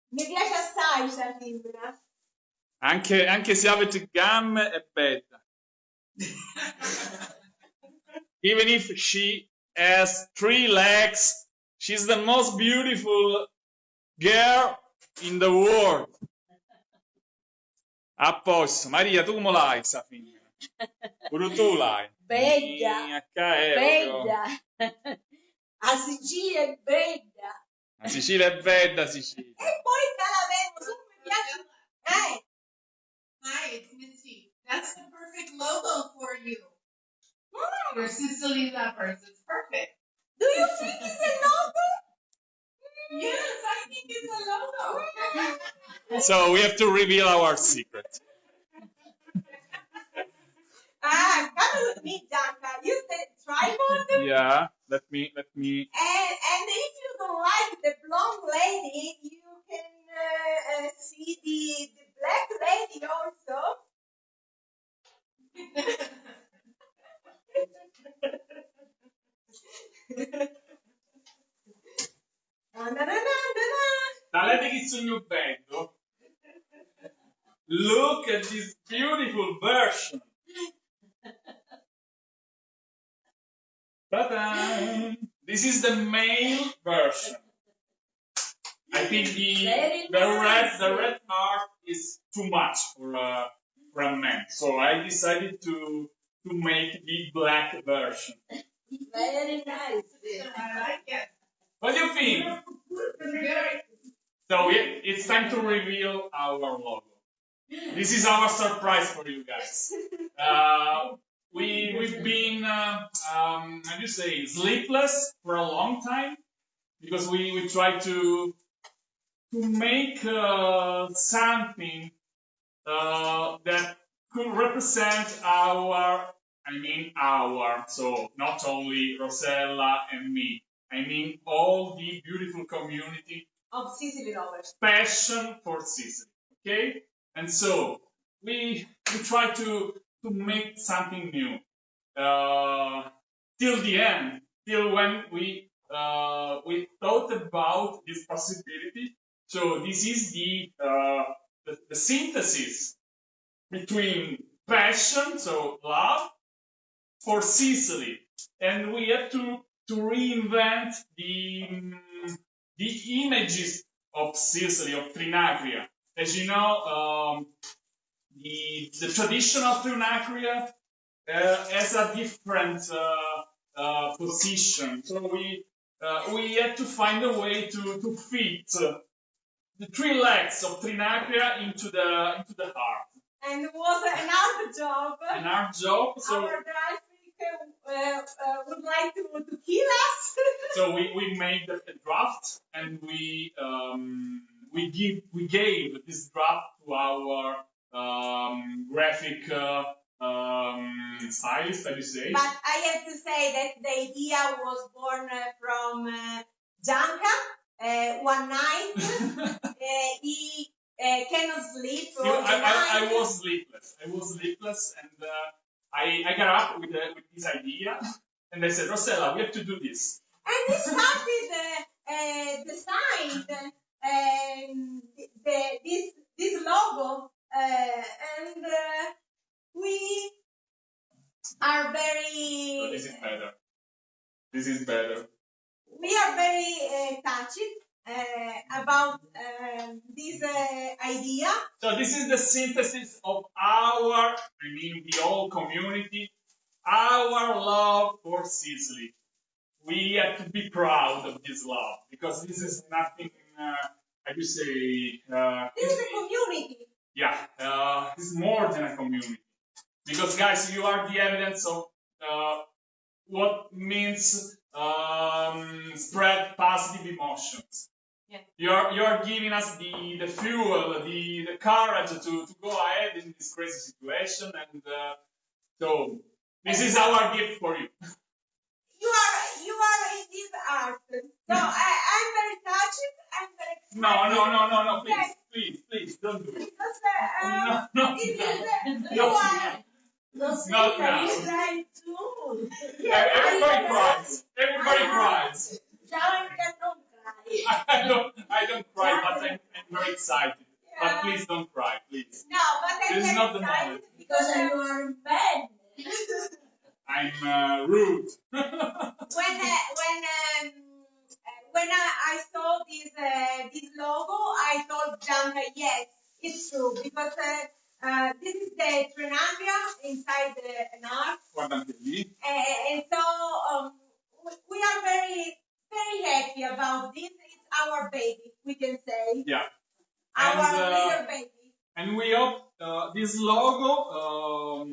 Mi piace assai sta femmina. Anche se avete gambe è bella. Even if she has 3 legs, she's the most beautiful girl in the world. A posto. Maria, tu come l'hai sta femmina? Pure tu l'hai. Bella. Bella. A Sicilia è bella. La Sicilia è bella, Sicilia. E poi Calavero, su mi piace. Hi, it's Missy. That's the perfect logo for you. Your Sicily Lovers. It's perfect. Do you think it's a logo? Yes, I think it's a logo. So we have to reveal our secret. Come with me, Gianca. Use the tripod. Yeah, let me. And if you don't like the blonde lady, you can see the black lady also. Talete che sogno bello. Look at this beautiful version. Ta-da! This is the male version. I think the red part is too much for a man, so I decided to make the black version. Very nice. I like it. What do you think? So it's time to reveal our logo. This is our surprise for you guys. We've been how do you say, sleepless for a long time because we tried to make something that could represent our, so not only Rosella and me, I mean all the beautiful community Of Sicily Lovers. passion for Sicily, okay? And so we try to make something new till the end, till when we thought about this possibility. So this is the synthesis between passion, so love, for Sicily, and we had to reinvent the images of Sicily, of Trinacria. As you know, the tradition of Trinacria has a different position. So we had to find a way to fit the 3 legs of Trinacria into the heart. And it was an hard job. An hard job. So our graphic would like to kill us. so we made a draft, and we gave this draft to our graphic stylist, I would say. But I have to say that the idea was born from Gianca one night. cannot sleep You, all the night. I was sleepless. I was sleepless, and I got up with this idea, and I said, Rosella, we have to do this. And we started designed this logo, and we are very. So this is better. This is better. We are very touched about this idea. So this is the synthesis of our, the whole community, our love for Sicily. We have to be proud of this love because this is nothing, I would say. This is a community. Yeah, it's more than a community. Because guys, you are the evidence of what means spread positive emotions. Yeah. You're giving us the fuel, the courage to go ahead in this crazy situation, and so this is our gift for you. You are in this art. So I'm very touched. I'm very excited. No, please, don't do it. Because No. this is you No. are. Not now. Cry too. Everybody cries. Everybody cries. Gianca, don't cry. I don't cry, but I'm very excited. But Yeah. please don't cry, please. No, but I'm This is very not the excited moment. Because you are bad. I'm rude. When I saw this logo, I told Gianca, yes, it's true, because this is the Trinandria inside an ark, Guardate lì. and so we are very, very happy about this. It's our baby, we can say, Yeah. our And, little baby. And we hope this logo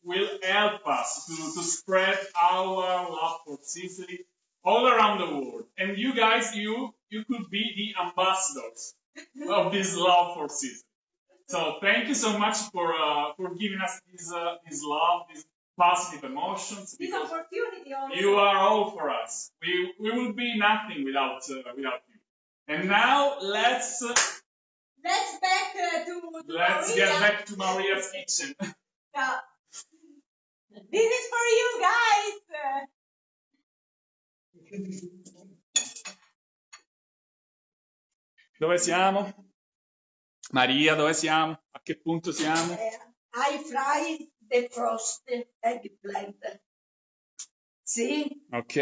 will help us to spread our love for Sicily all around the world. And you guys, you could be the ambassadors of this love for Sicily. So thank you so much for giving us this love, these positive emotions. This Because opportunity also. you are all for us. We will be nothing without you. And now let's Let's get Maria. back to Maria's kitchen. So, this is for you guys. Dove siamo? Maria, dove siamo? A che punto siamo? I fry the frosted eggplant. See? Ok.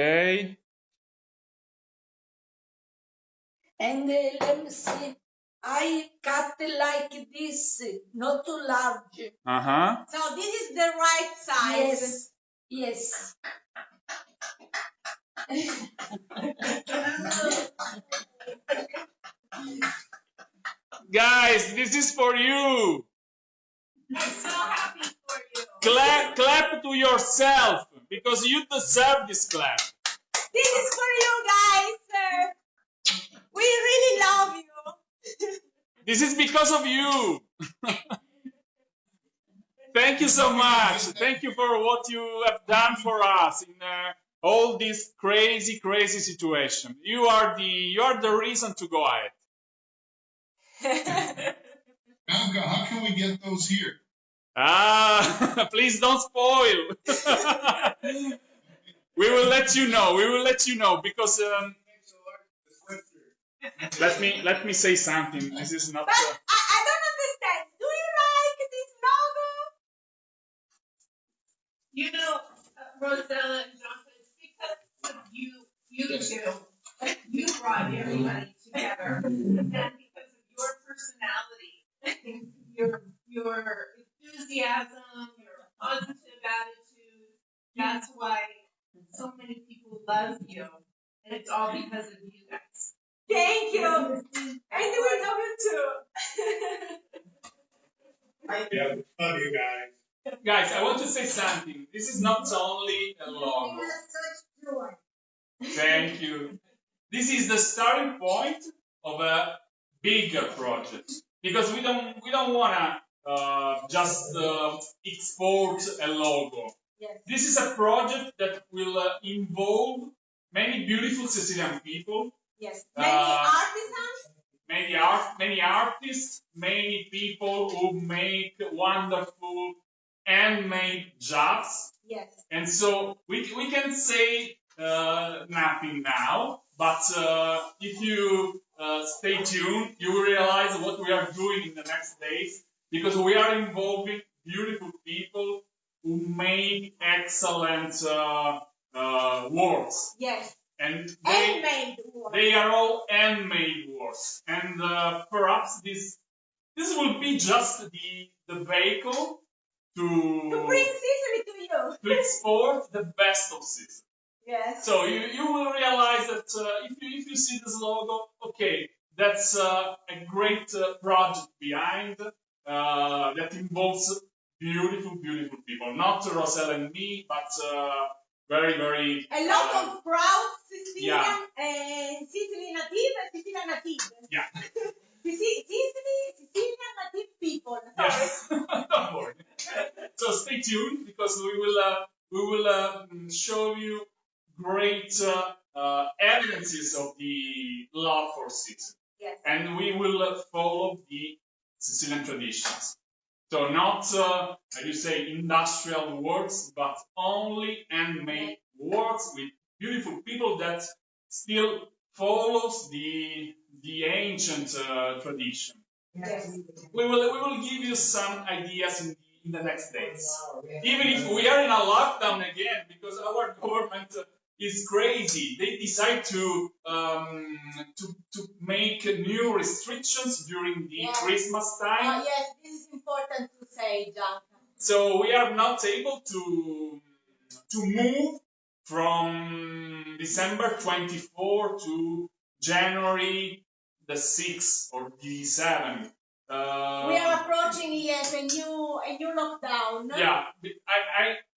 And let me see. I cut like this, not too large. Uh-huh. So this is the right size. Yes. Guys, this is for you. I'm so happy for you. Clap to yourself because you deserve this clap. This is for you guys. We really love you. This is because of you. Thank you so much. Thank you for what you have done for us in all this crazy situation. You are the reason to go ahead. Gianca, how can we get those here? Please don't spoil. We will let you know. Because let me say something. This is not. But I don't understand. Do you like this logo? You know, Rosella and Gianca, it's because of you two. You brought everybody together. And because of your personality, your enthusiasm, your positive attitude, that's why so many people love you. And it's all because of you guys. Thank you. And we love you too. Yeah, love you guys. Guys, I want to say something. This is not only a logo. Thank you. This is the starting point of a bigger project because we don't wanna just export a logo. Yes. This is a project that will involve many beautiful Sicilian people, Yes. Many artisans. many artists. many artists, many people who make wonderful handmade jobs. Yes. And so we can say nothing now, but if you stay tuned, you will realize what we are doing in the next days, because we are involving beautiful people who make excellent works. Yes. And Handmade work. they are all handmade works. And perhaps this will be just the vehicle To bring Sicily to you. to export the best of Sicily. Yes. So you will realize that if you see this logo, okay, that's a great project behind that involves beautiful people. Not Rosella and me, but very A lot of proud Sicilian yeah. and Sicily native. Yeah. Sicilian native people. Sorry. Yeah. Don't worry. So stay tuned, because we will show you great evidences of the love for Sicily. Yes. And we will follow the Sicilian traditions. So not, how you say, industrial works, but only handmade works with beautiful people that still follows the ancient tradition. Yes. We will give you some ideas in the next days. Even if we are in a lockdown again, because our government is crazy. They decide to make new restrictions during the Christmas time. Yes, this is important to say, Gianca. So we are not able to move from December 24 to January the 6th or the 7th. We are approaching, yes, a new lockdown. Yeah,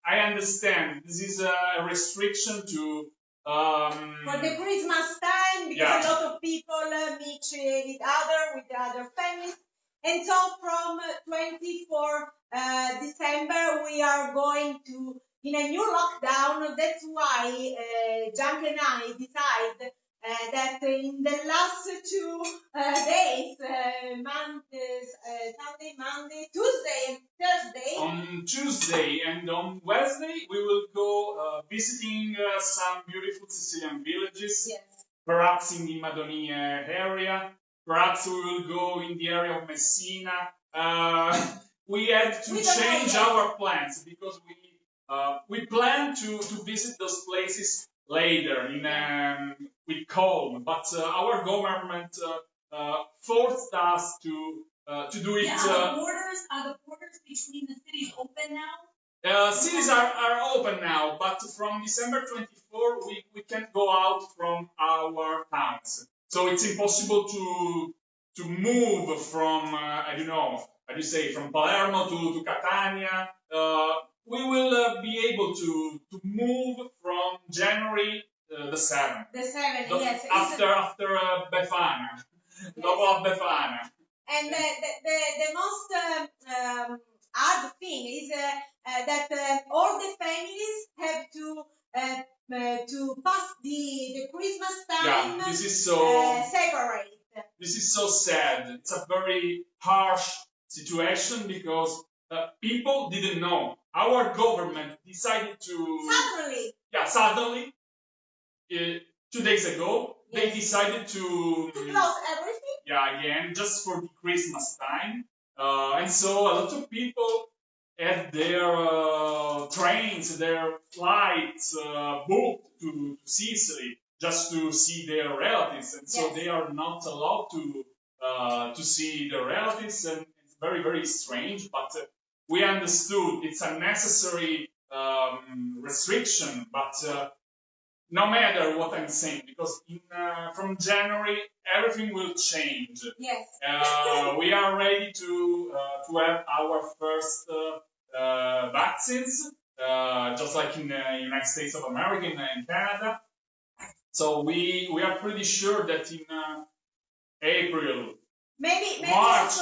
I understand. This is a restriction to for the Christmas time, because a lot of people meet with other families, and so from 24 December we are going to in a new lockdown. That's why Gianca and I decide that in the last 2 days, Sunday, Monday, Tuesday, and Thursday. On Tuesday and on Wednesday, we will go visiting some beautiful Sicilian villages. Yes. Perhaps in the Madonie area. Perhaps we will go in the area of Messina. We had to change our plans, because we plan to visit those places later with calm, but our government forced us to do it. Are the borders between the cities open now? Cities are open now, but from December 24 we can't go out from our towns. So it's impossible to move from I don't know, how do you say, from Palermo to Catania. We will be able to move from January the 7th. The 7th, yes. After Befana. Dopo Befana. And the most hard thing is that all the families have to pass the Christmas time. Yeah, this is so separate. This is so sad. It's a very harsh situation, because people didn't know. Our government decided to suddenly 2 days ago, they decided to close everything. Yeah, again, just for the Christmas time. And so a lot of people had their trains, their flights booked to Sicily just to see their relatives, and so they are not allowed to see their relatives, and it's very, very strange. But we understood it's a necessary restriction, but no matter what I'm saying, because from January everything will change. Yes. We are ready to have our first vaccines, just like in the United States of America and Canada. So we are pretty sure that in April, maybe March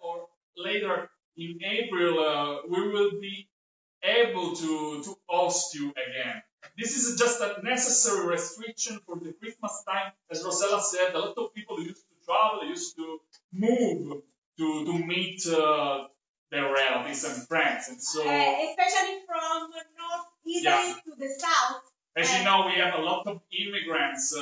or later in April, we will be able to host you again. This is just a necessary restriction for the Christmas time. As Rosella said, a lot of people used to travel travel, used to move to meet their relatives and friends, and so especially from North Italy to the south. As you know, we have a lot of immigrants.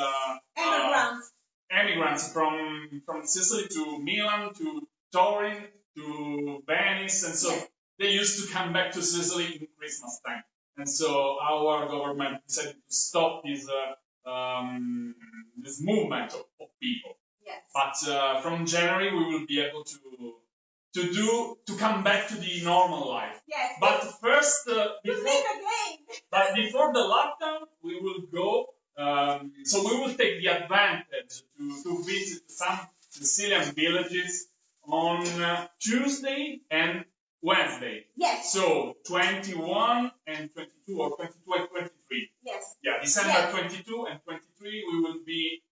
Emigrants from Sicily to Milan, to Turin, to Venice, and so they used to come back to Sicily in Christmas time. And so our government decided to stop this movement of people. Yes. But from January we will be able to come back to the normal life. Yes. But first, before the lockdown, we will go. So we will take the advantage to visit some Sicilian villages on Tuesday and Wednesday. Yes. So 21 and 22, or 22 and 23. Yes. Yeah, December 22 and 23, we will be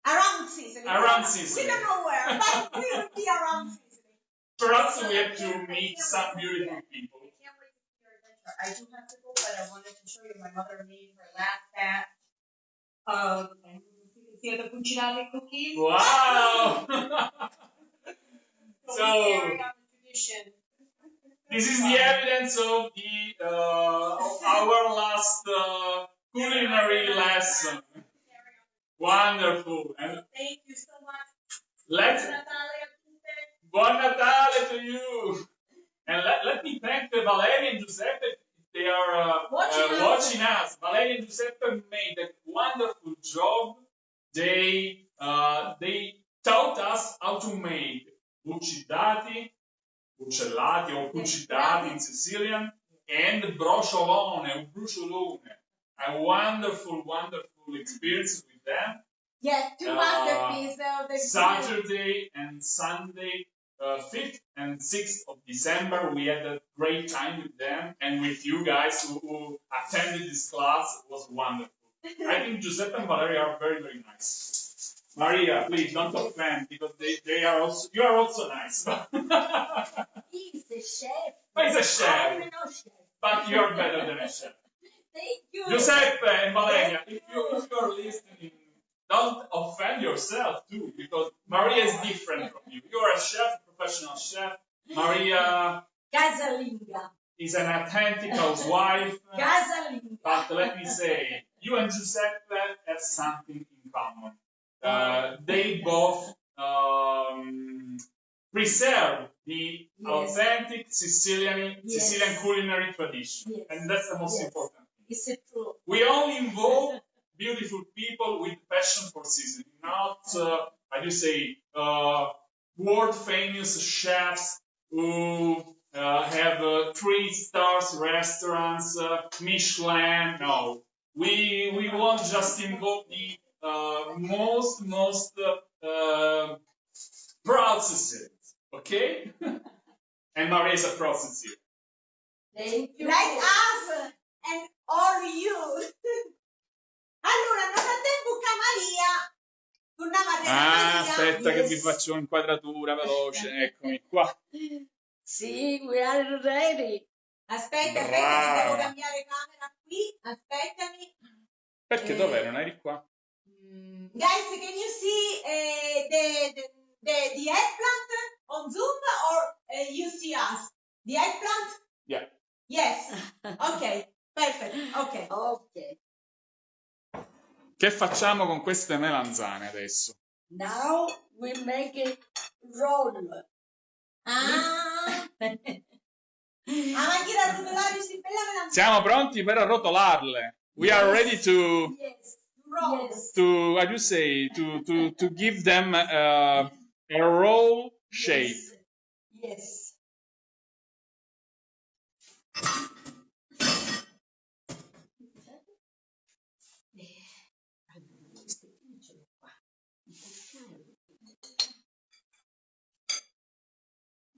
around Sicily. We don't know where, but we will be around Sicily. Perhaps we have to meet some beautiful people. I can't wait to see your adventure. I do have to go, but I wanted to show you my mother made her last batch of the cucinare cookies. Wow! So So we carry on the tradition. this is the evidence of our last culinary lesson. Wonderful. And Thank you so much. let's Buon Natale to you. And let me thank Valeria and Giuseppe. They are watching us. Valeria and Giuseppe made a wonderful job. They taught us how to make buccidati, buccellati or buccidati in Sicilian, and brociolone or bruciolone. A wonderful, wonderful experience with them. Yes, two masterpieces of the Saturday and Sunday, 5th and 6th of December, we had a great time with them and with you guys who attended this class. It was wonderful. I think Giuseppe and Valeria are very, very nice. Maria, please don't offend, because they are also, you are also nice. He's the chef. He's a chef. I'm no chef. But you are better than a chef. Thank you. Giuseppe and Valeria, if you're listening, don't offend yourself too, because Maria is different from you. You are a chef, a professional chef. Maria Casalinga. is an authentic housewife. Casalinga. But let me say, you and Giuseppe have something in common. They both preserve the authentic Sicilian culinary tradition. Yes. And that's the most important thing. It's true. We only involve beautiful people with passion for Sicily, not, how do you say, world famous chefs who have 3-star restaurants, Michelin. No, we won't just involve the most proud Sicilians, okay? And Maria is a proud Sicilian. Thank you. like us and all you. Allora, nel frattempo Maria, torniamo a Maria. Aspetta che vi faccio un'inquadratura veloce, eccomi qua. Sì, we are ready. Aspetta, Bravo. che devo cambiare camera qui. Aspettami. Perché dov'è? Non eri qua? Guys, can you see the eggplant on Zoom, or you see us? The eggplant? Yeah. Yes. Okay. Perfect. Okay. Okay. Che facciamo con queste melanzane adesso? Now we make it roll. Ah. Avanti da rotolare questi bella melanzana. Siamo pronti per arrotolarle. We are ready to Yes. Roll. Yes. how do you say, to give them a roll shape. Yes.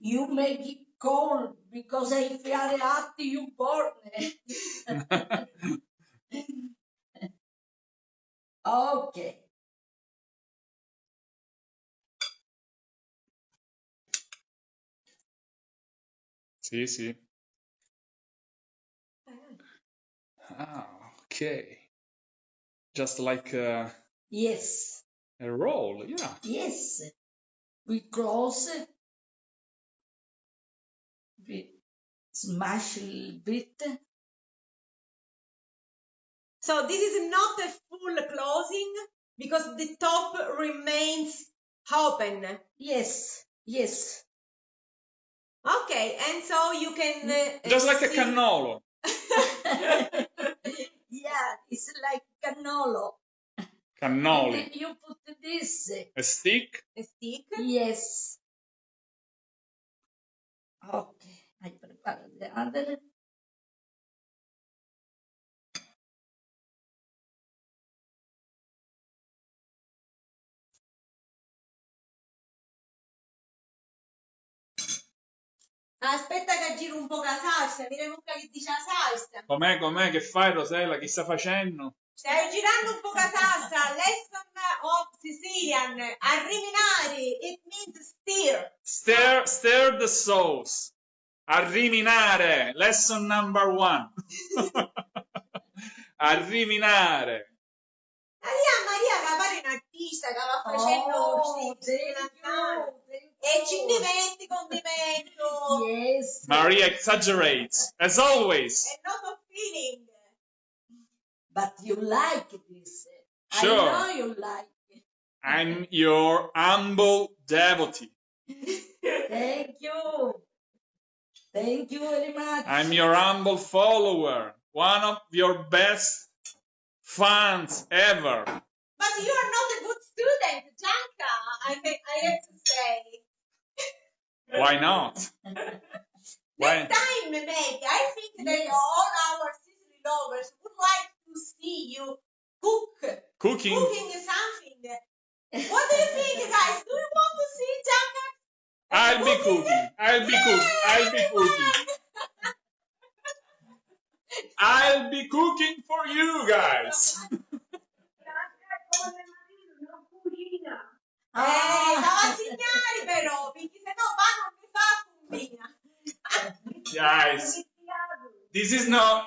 You make it cold because if you are hot, you burn it. Okay. Sì, sì. Ah, okay. Just like Yes. a roll, yeah. Yes. We close it. We smash a little bit. So this is not a full closing because the top remains open. Yes, yes. Okay, and so you can Just like a see- cannolo. Yeah, it's like cannolo. Cannoli. And you put this. A stick. a stick. Yes. Okay, I prepare the other. Aspetta che giro un po' la salsa, vediamo che dice la salsa. Com'è? Che fai, Rosella? Chi sta facendo? Stai girando un po' la salsa. Lesson of Sicilian. Arriminare. It means stir. Stir the sauce. Arriminare. Lesson number 1. Arriminare. Maria che pare un artista che va facendo Oh, e ci diventi condimento. Yes. Maria exaggerates, as always. A lot of feeling. But you like this. Sure. I know you like it. I'm your humble devotee. Thank you. Thank you very much. I'm your humble follower. One of your best fans ever. But you are not a good student, Gianca. I have to say. Why not? Why? Next time, maybe. I think that all our Sicily lovers would like to see you Cooking? cooking something. What do you think, guys? Do you want to see Gianca? I'll be cooking. I'll be cooking for you guys. Davanti ignari però, perché sennò vanno a mi fa combina. Guys, this is not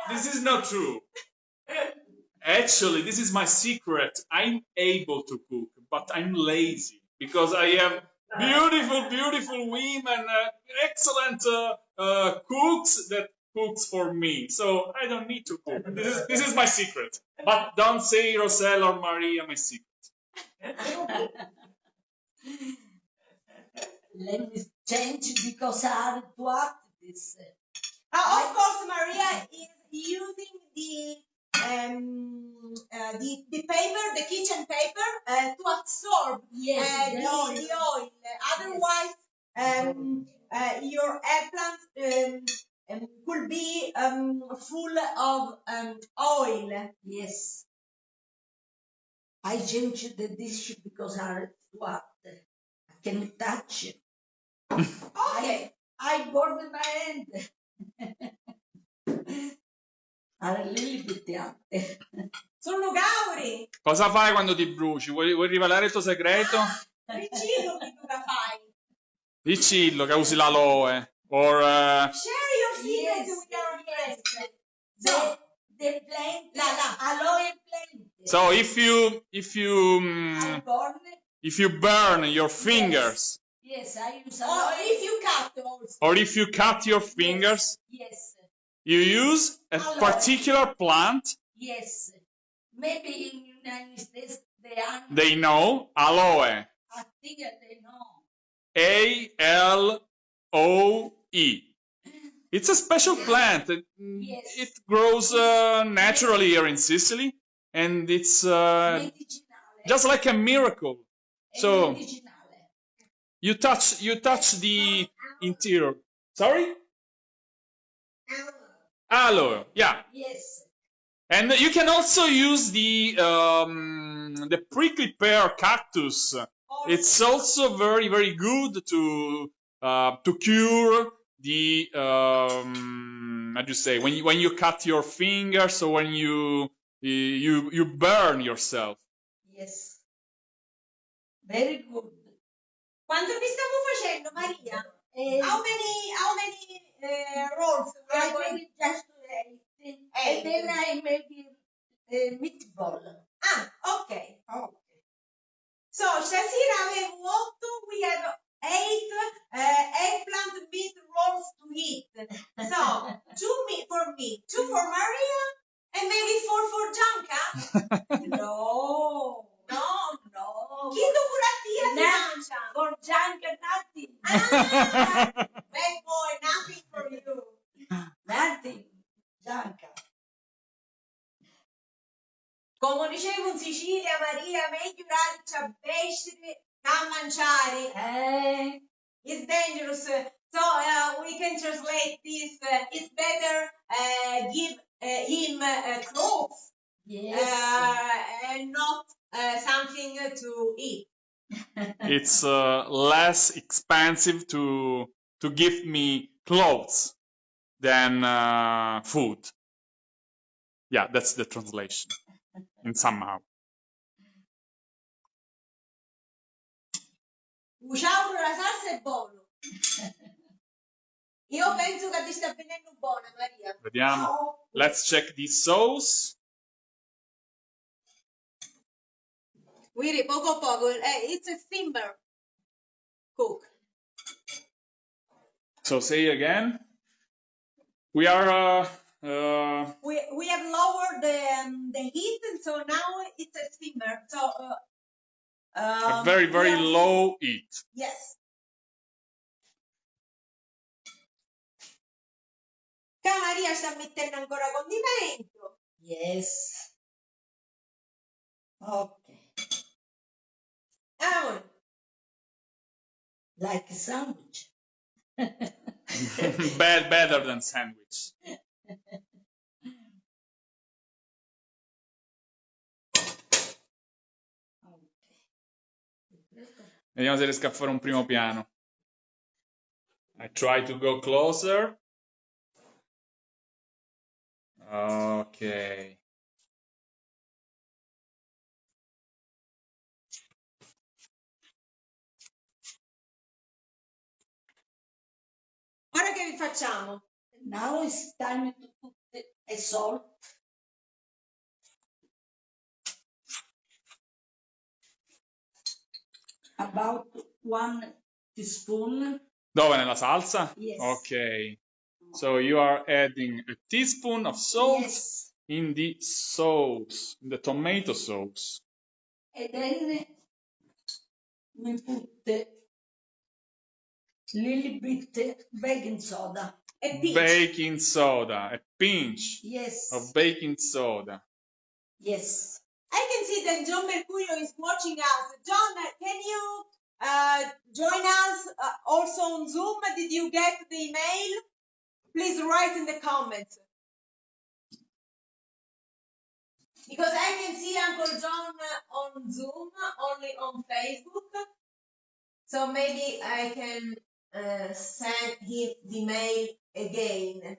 true. Actually, this is my secret. I'm able to cook, but I'm lazy because I have beautiful women, excellent cooks that cooks for me. So I don't need to cook. This is my secret. But don't say Rosella or Maria my secret. Let me change because I have to act this. Of course, Maria is using the paper, the kitchen paper, to absorb the oil. Otherwise, your eggplant could be full of oil. Yes. I changed the dish because I have to act. I can touch it. Okay. I burned my hand. I'm a little bit ante. Sono gauri. Cosa fai quando ti bruci? Vuoi rivelare il tuo segreto? Vicino che tu la fai. Dicillo che usi l'aloe. Or Share your secret with our friends. So, The plant, aloe plant. so if you I burn it. if you burn your fingers Yes, I use or aloe. if you cut also. or if you cut your fingers, Yes, you use a Aloe. particular plant. yes. Maybe in United States They know aloe. I think they know. ALOE. It's a special plant. Yes. It grows naturally here in Sicily, and it's Medicinale. just like a miracle. È So medicinale. you touch the interior. Sorry? Aloe. Yeah. Yes. And you can also use the prickly pear cactus. It's also very good to cure the how do you say when you cut your fingers or when you burn yourself. Yes. Very good. Quanto vi stiamo facendo, Maria? How many rolls? I make just eight. And then I make a meatball. Okay. So, stasera avevo 8, we have me, 2 for Maria, and maybe 4 for Gianca? No. No. Chi furatia di mancia? For Gianca, nothing. Ah, bad boy, nothing for you. Nothing. Gianca. Come dicevo in Sicilia, Maria, meglio a pesce che mangiare. It's dangerous. So we can translate this. It's better give him clothes and not something to eat. It's less expensive to give me clothes than food. Yeah, that's the translation. In somehow. Ciao, la salsa è buono. Io penso che ti sta venendo buona, Maria. Vediamo. Let's check the sauce. Guiri, poco poco. It's a simmer cook. So say again. We are We have lowered the heat, and so now it's a simmer. So a very, very low heat. Yes. Che Maria sta mettendo ancora condimento. Yes. Okay. Like a sandwich. Better than sandwich. Vediamo se riesco a fare un primo piano. I try to go closer. Ok. Ora che vi facciamo? Now it's time to put a salt. About 1 teaspoon. Dove nella salsa? Yes. Ok. So you are adding a teaspoon of salt in the sauce, in the tomato sauce. And then we put a little bit baking soda. A pinch. Baking soda, a pinch Yes. of baking soda. Yes. I can see that John Mercurio is watching us. John, can you join us also on Zoom? Did you get the email? Please write in the comments. Because I can see Uncle John on Zoom, only on Facebook. So maybe I can send him the mail again.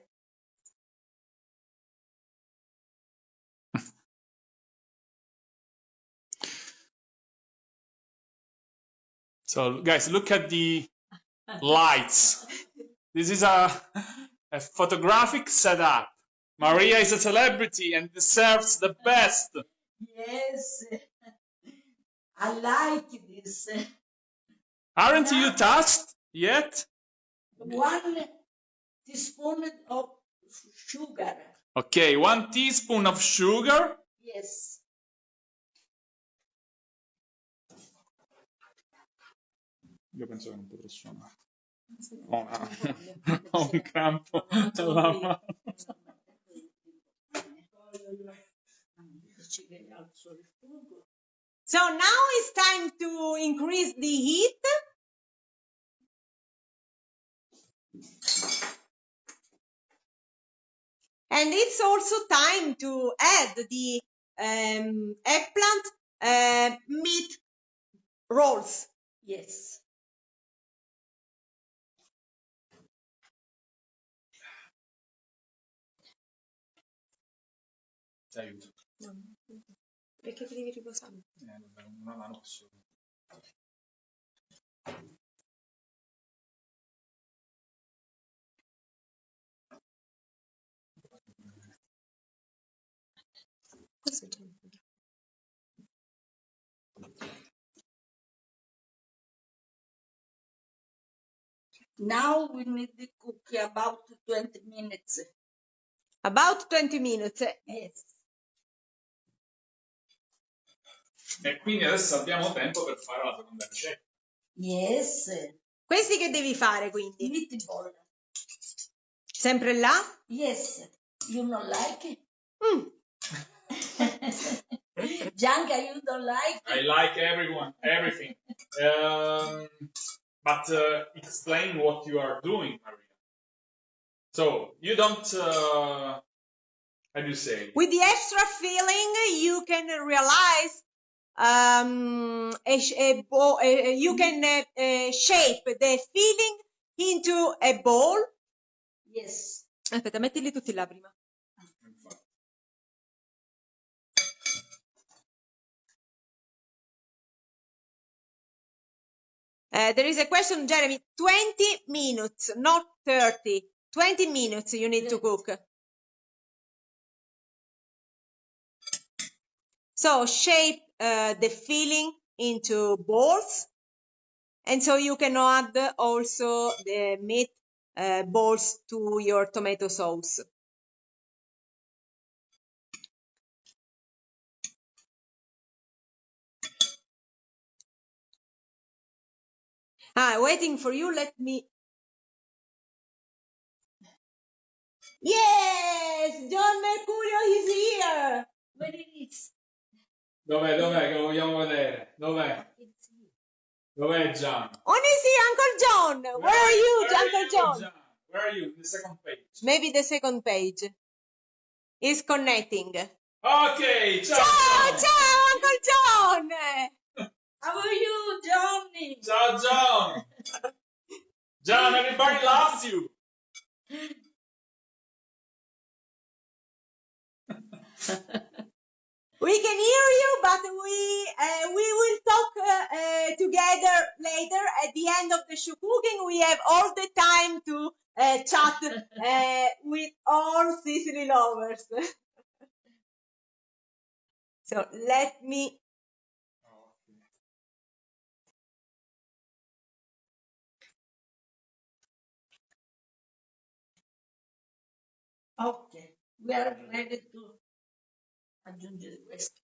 So guys, look at the lights. This is a photographic setup. Maria is a celebrity and deserves the best. Yes. I like this. Aren't you touched yet? 1 teaspoon of sugar. Okay, 1 teaspoon of sugar. Yes. Io penso che non potrò suonare. Ho un crampo alla mano. So now it's time to increase the heat. And it's also time to add the eggplant-meat rolls. Yes. Ti aiuto. Perché ti devi riposare? Una mano posso. Now we need to cook about 20 minutes. About 20 minutes. Yes. E quindi adesso abbiamo tempo per fare la seconda ricetta. Yes. Questi che devi fare quindi? Meatball. Sempre là? Yes. You don't like it? Mm. Gianca, you don't like I it? like everything. But explain what you are doing, Maria. So you don't, how do you say? With the extra filling, you can realize you can shape the filling into a ball. Yes. Aspetta, mettili tutti là prima. There is a question, Jeremy. 20 minutes, not 30. 20 minutes you need to cook. So shape the filling into balls. And so you can add also the meat balls to your tomato sauce. Waiting for you, let me... Yes, John Mercurio is here. Where it is? Dov'è che lo vogliamo vedere? Dov'è? It's here. Dov'è Gian? Only see Uncle John. Where are you, Uncle John? Where are you? The second page. Maybe the second page is connecting. Ok, ciao! Ciao, ciao, Uncle John. How are you, Johnny? Ciao John! John, everybody loves you! We can hear you, but we will talk together later. At the end of the show cooking, we have all the time to chat with all Sicily lovers. So let me... Ok, we are ready to aggiungere questo.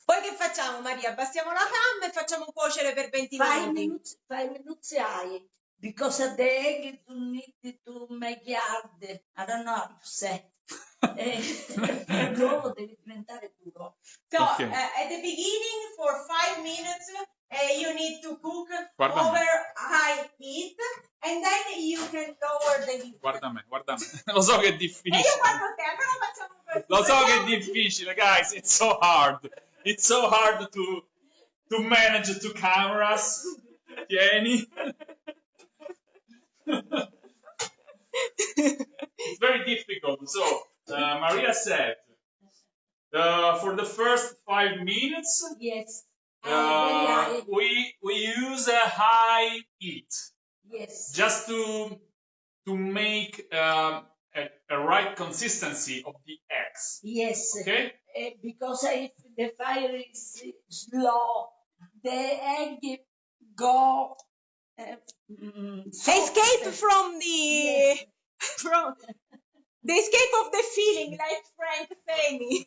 Poi che facciamo, Maria? Abbassiamo la fiamma e facciamo cuocere per 20 minuti. 5 minutes high, because of the egg you need to make hard. I don't know how to say. L'uovo deve diventare duro. So, Okay. at the beginning, for 5 minutes, you need to cook Guarda over me. high heat, and then you can lower the heat. Guarda me. Lo so che è E difficile. io guardo te, allora facciamo così. Lo so che è difficile, guys. It's so hard. It's so hard to manage two cameras. Tieni. It's very difficult. So, Maria said, for the first 5 minutes, Yes. Very high. we use a high heat Yes. just to make a right consistency of the eggs. Yes. Okay. Because if the fire is slow, the egg go. Escape from the... Yes. From the escape of the feeling, like Frank saying.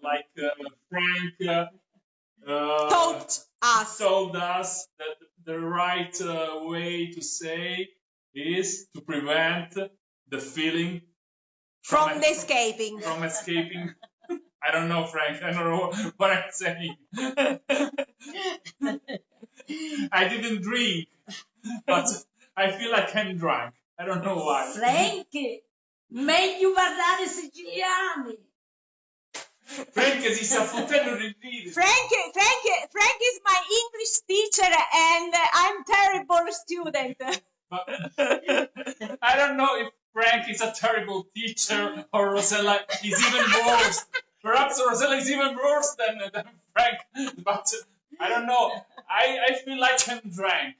Like Frank Told us. told us that the right way to say is to prevent the feeling From the escaping. from escaping. I don't know, Frank. I don't know what I'm saying. I didn't drink, but I feel like I'm drunk. I don't know why. Frank, meglio parlare siciliani. Frank si sta fottendo di ridere. Frank is my English teacher, and I'm terrible student. But I don't know if Frank is a terrible teacher or Rosella is even worse. Perhaps Rosella is even worse than Frank, but I don't know. I feel like I'm drunk.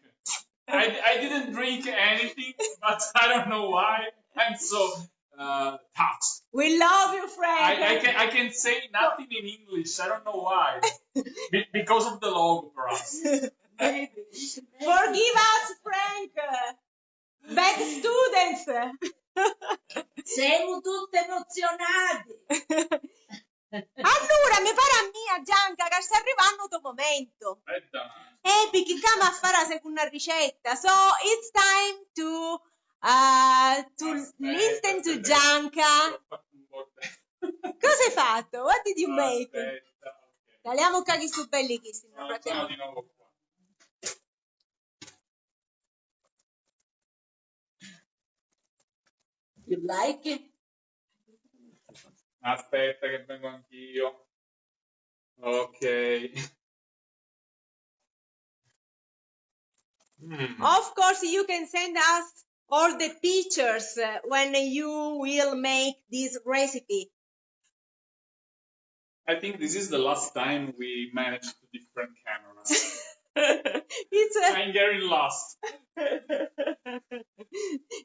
I didn't drink anything, but I don't know why. I'm so touched. We love you, Frank. I can say nothing in English. I don't know why. Because of the logo, perhaps. Forgive us, Frank. Bad students. Siamo tutti emozionati. Allora, mi pare a mia, Gianca, che sta arrivando il tuo momento. Perché stiamo a fare la seconda ricetta. So, it's time to listen to Gianca. Cosa hai fatto? What did you make? Tagliamo caghi su belli che nel frattempo. Di nuovo qua. You like it? Aspetta che vengo anch'io. Ok. Of course, you can send us all the pictures when you will make this recipe. I think this is the last time we managed two different cameras. I'm getting lost.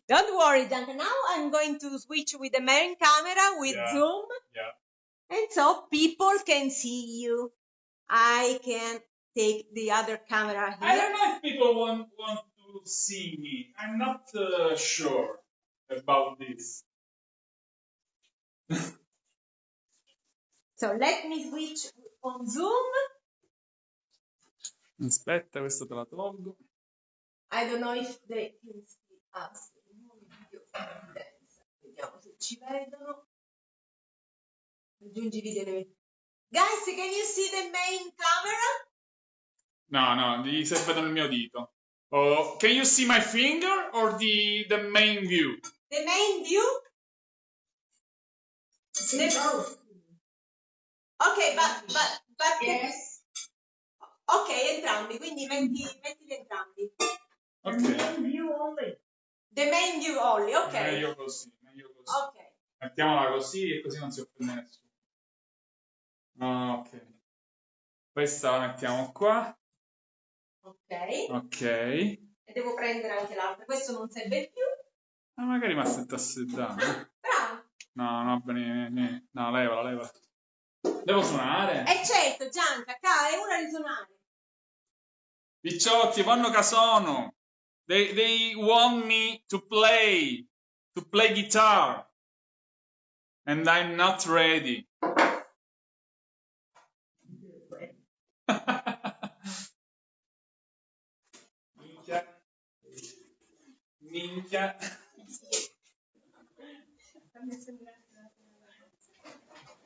Don't worry, Gianca. Now I'm going to switch with the main camera with Zoom. Yeah. And so people can see you. I can take the other camera here. I don't know if people want to see me. I'm not sure about this. So let me switch on Zoom. Aspetta, questo te la tolgo. I don't know if they can see us in video confidenza. Vediamo se ci vedono. Aggiungi video. Guys, can you see the main camera? No, gli serve il mio dito. Oh, can you see my finger or the main view? The main view? Ok, but Yes. ok, entrambi, quindi mettili entrambi. Ok. You only. The main view only, ok. Meglio così. Ok. Mettiamola così e così non si offende nessuno. Ok. Questa la mettiamo qua. Ok. Ok. E devo prendere anche l'altra. Questo non serve più. Ma magari mi ha settassettato. Bravo. No, va bene. No, levala. Devo suonare? Certo, Gianca, è ora di suonare. Picciotti, vanno casono. They want me to play guitar. And I'm not ready. Minchia.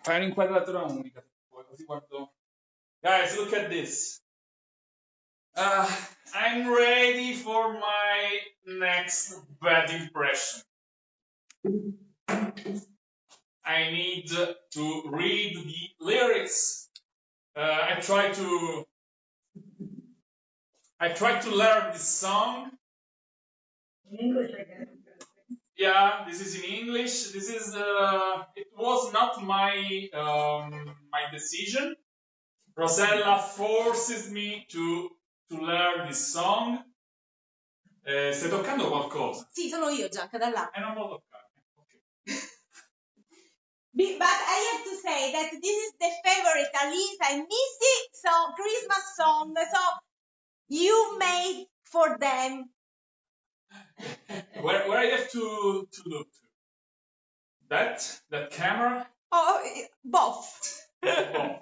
Fai un'inquadratura unica, così guardo. Guys, look at this. I'm ready for my next bad impression. I need to read the lyrics. I try to learn this song. In English, I guess. Yeah, this is in English. This is it was not my my decision. Rosella forces me to learn this song. Stai toccando qualcosa? Sì, sono io, Gianca, da là. Non lo toccare. Okay. But I have to say that this is the favorite Alisa and Missy song, Christmas song. So you made for them. Where I have to look to? That camera? Oh, both. Oh.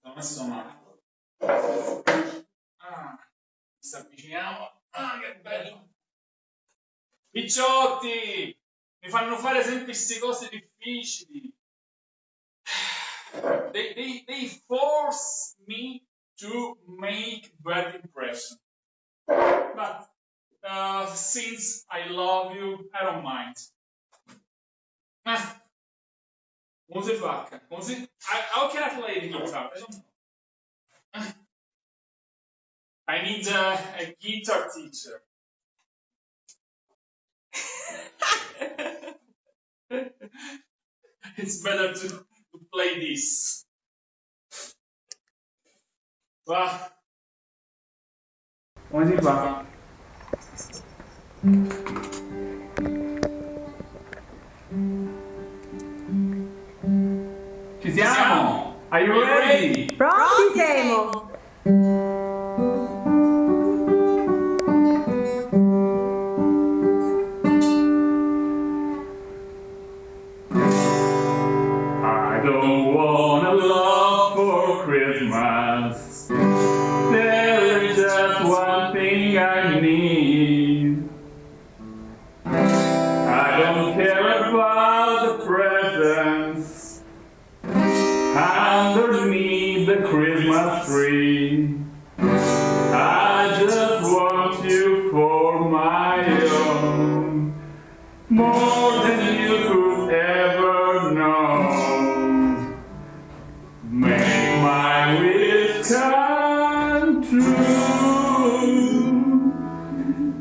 L'ho messo male. Ci avviciniamo. Che bello. Picciotti! Mi fanno fare sempre queste cose difficili. They force me to make bad impression. But since I love you, I don't mind. Come si fa? How can I play the guitar? I don't know. I need a guitar teacher. It's better to play this. Va. Come si fa? Ci siamo! Are you ready? Pronti siamo! I don't want a love for Christmas. There is just one thing I need. I don't care about the presents underneath the Christmas tree. I just want you for my own, more than you could ever know. Make my wish come true.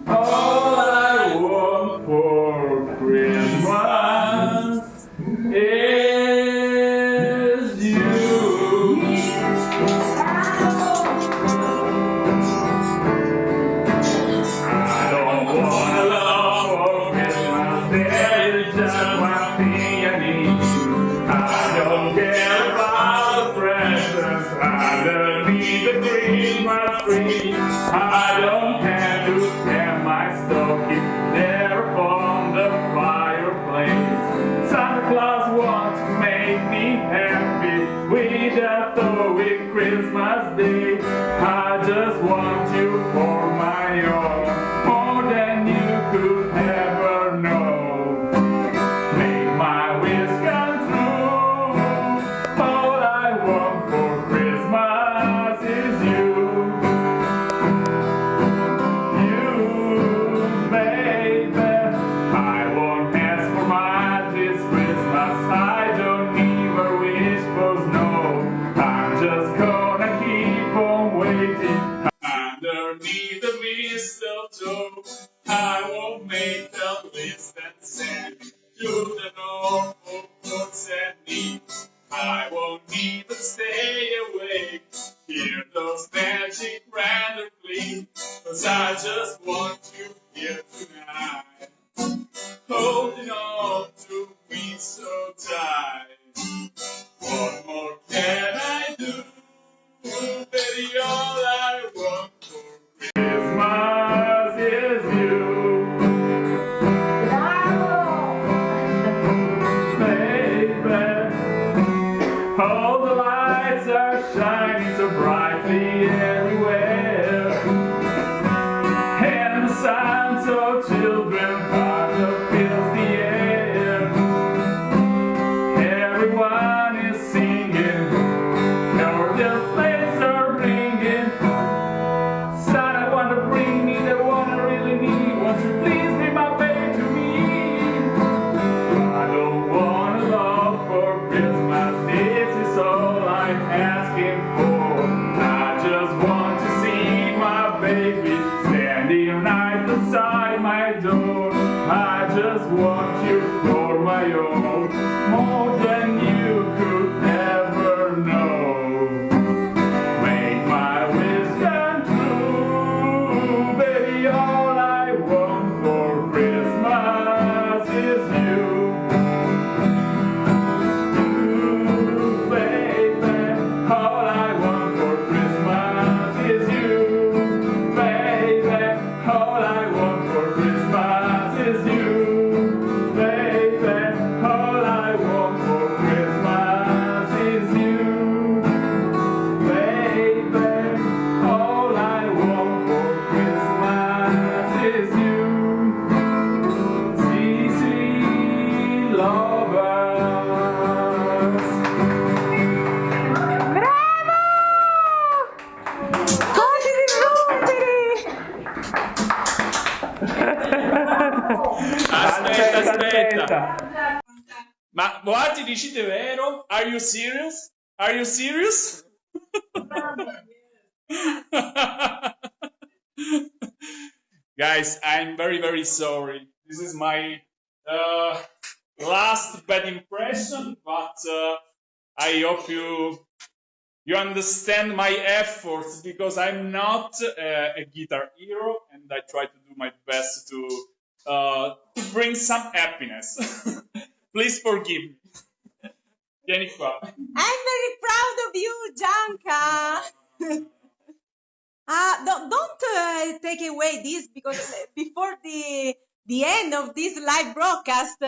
All I want for Christmas is you. I don't want a love for Christmas. There is just one thing I need. I don't care about the presents underneath the Christmas tree. I don't have to hang my stocking there upon the fireplace. Santa Claus wants to make me happy with a thought Christmas Day. I just want you for my own, more than you could ever know. Make my wish come true. All I want for Christmas is you. You, baby. I won't ask for much this Christmas. I don't even wish for snow. I'm just gonna keep on waiting underneath the mistletoe. I won't make a list and send it to the North Pole and me. I won't even stay awake. Hear those magic random play, 'cause I just want you here tonight, holding on to me so tight. What more can I do? Baby, all I want for Christmas is you. Baby, all the lights are shining so brightly everywhere, and the sounds of children heart fills the air. Everyone is singing, your displays are ringing. Santa wanna bring me the one I really need. Won't you please be my baby to me? I don't want a love for Christmas. This is all I'm asking for. I just want to see my baby standing right beside my door. I just want you for my own, more than you could ever know. Make my wish come true. Baby, all I want for Christmas is you. You, baby, all I want for Christmas is you. Baby, all I want for Christmas is you. Baby, all I want for Christmas is you. Baby, all I want for Christmas is you. Sicily Lovers. Bravo! Così di numeri! Aspetta. Ma Boatti dicite vero? Are you serious? Are you serious? Guys, I'm very, very sorry. This is my last bad impression, but I hope you understand my efforts, because I'm not a guitar hero, and I try to do my best to to bring some happiness. Please forgive me. Vieni qua. I'm very proud of you, Gianca. Don't take away this, because before the end of this live broadcast,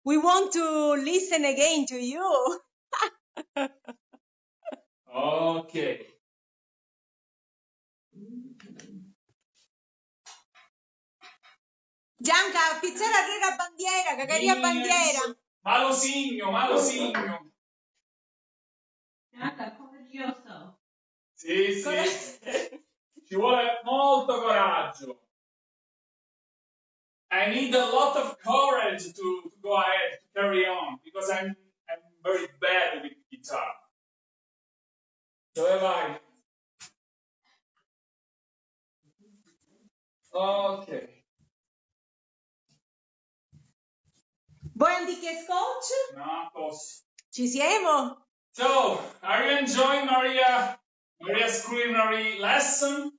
we want to listen again to you. Ok. Gianca, pizzera rera bandiera, cagaria bandiera. Ma lo signo. Gianca, coraggioso. Sì. Ci vuole molto coraggio. I need a lot of courage to go ahead, to carry on, because I'm very bad with guitar. Dove vai? Ok. Vuoi anche scotch? No, posso. Ci siamo? So, are you enjoying Maria's culinary lesson?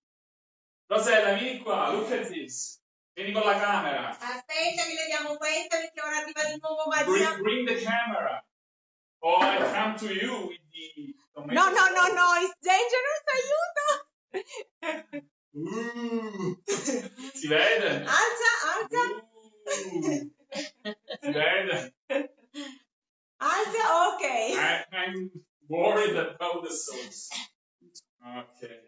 Rosella, vieni qua, look at this. Vieni con la camera. Aspetta che leviamo questa, perché ora arriva di nuovo Maria. Bring the camera. Or I come to you with the tomato. No, it's dangerous, aiuto! Si vede? Alza! Si vede? Alza, ok. I'm worried about the sauce. Ok.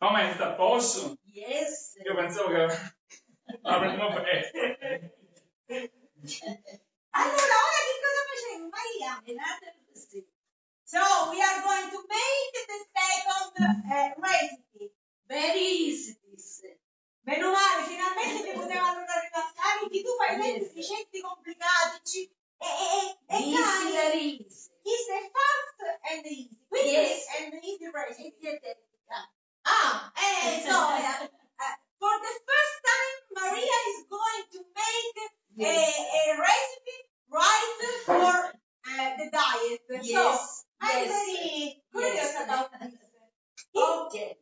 Come sta a posto? Yes. Io pensavo che avremmo perso. Allora, ora che cosa facciamo, Maria? So, we are going to make the second recipe. Very easy this. Meno male, finalmente mi potevo allora rilassare, che tu fai sempre ricette complicate e Easy, very easy. It's a fast and easy. Quindi Yes. and easy recipe. Yes. For the first time, Maria is going to make a recipe right for the diet. Yes. So, I'm Yes. very curious Yes. about this. Okay.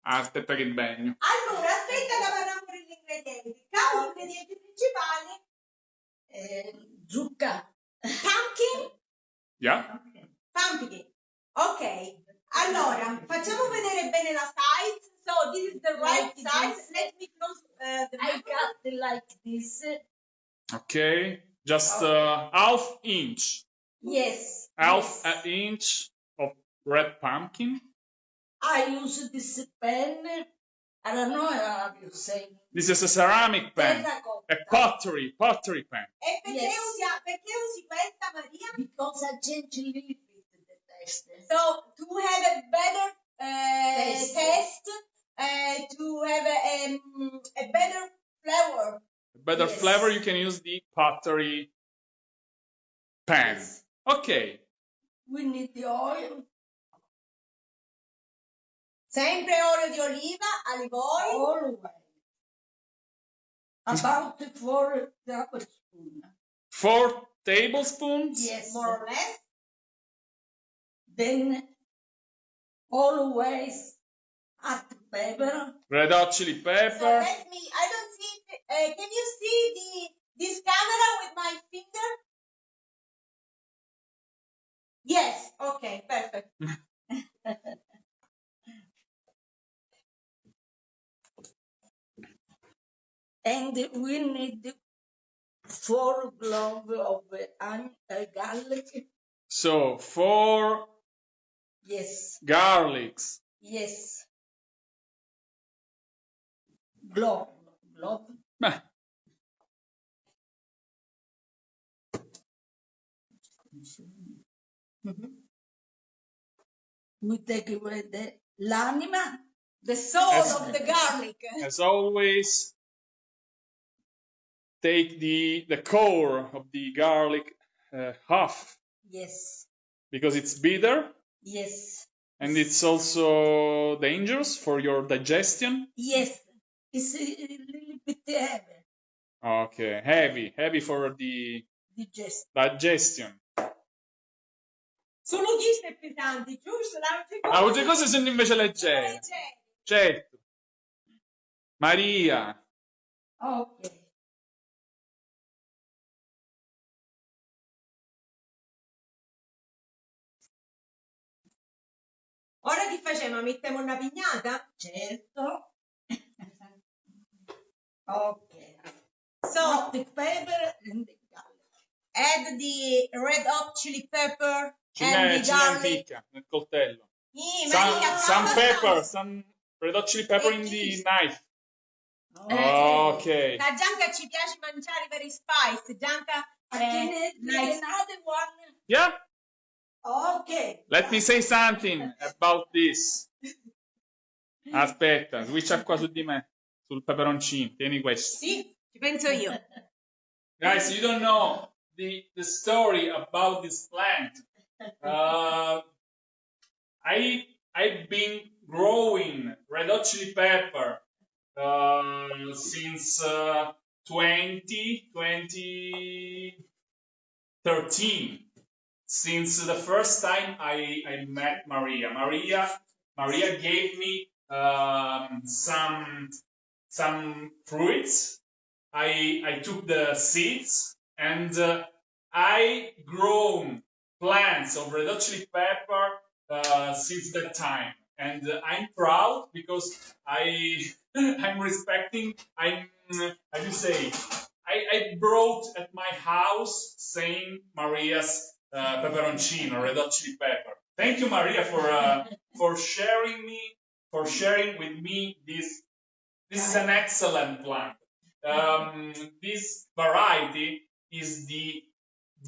Aspetta che il bagno. Allora, aspetta che parliamo degli ingredienti. Capo gli ingredienti principali. Zucca. Pumpkin. Yeah? Pumpkin. Ok. Allora, facciamo vedere bene la size. So, this is the right Like size. this. Let me close the I got it like this. Ok. Just half inch. Yes. Half Yes. an inch of red pumpkin. I use this pen. I don't know how you say. This is a ceramic pan. Terracotta. A pottery pan. E perché, Yes. perché usi questa, Maria? Because I change a little bit the taste. So, to have a better taste, to have a better flavor. Better Yes. flavor, you can use the pottery pan. Yes. Ok. We need the oil. Sempre olio di oliva, olive oil. Always. About 4 tablespoons. 4 tablespoons. Yes. More or less. Then always add pepper. Red hot chili So pepper. let me, I don't see, can you see this camera with my finger? Yes, okay, perfect. And we need 4 cloves of garlic. So 4 Yes. garlics. Yes. Glove. Beh, We take away l'anima. The soul Yes. of the garlic. as always, take the core of the garlic off Yes. because it's bitter Yes. and it's also dangerous for your digestion. Yes. It's a little bit heavy. Okay, heavy for the Digest. digestion. Sono ghiste pesanti, giusto? Altre cose sono invece leggere. leggeri. Certo. Maria. Ok. Ora che facciamo? Mettiamo una pignata? Certo. Ok. So, Hot pepper and the garlic. add the red hot chili pepper Ce and n'è the garlic. impicca nel coltello. Maria, Some cosa pepper, fai? some red hot chili pepper in the knife. Okay. Ok. La Gianca ci piace mangiare very spice. Gianca Can I nice. another one? Yeah. Ok. Let me say something about this. Aspetta, switcha qua su di me, sul peperoncino. Tieni questo. Sì, ci penso io. Guys, you don't know the story about this plant. I've been growing red hot chili pepper since 2013. Since the first time I met Maria. Maria gave me some fruits. I took the seeds and I grown plants of red hot chili pepper since that time. And I'm proud because I'm respecting, how do you say, I brought at my house Saint Maria's pepperoncino, red hot chili pepper. Thank you, Maria, for sharing with me this. This is an excellent plant. This variety is the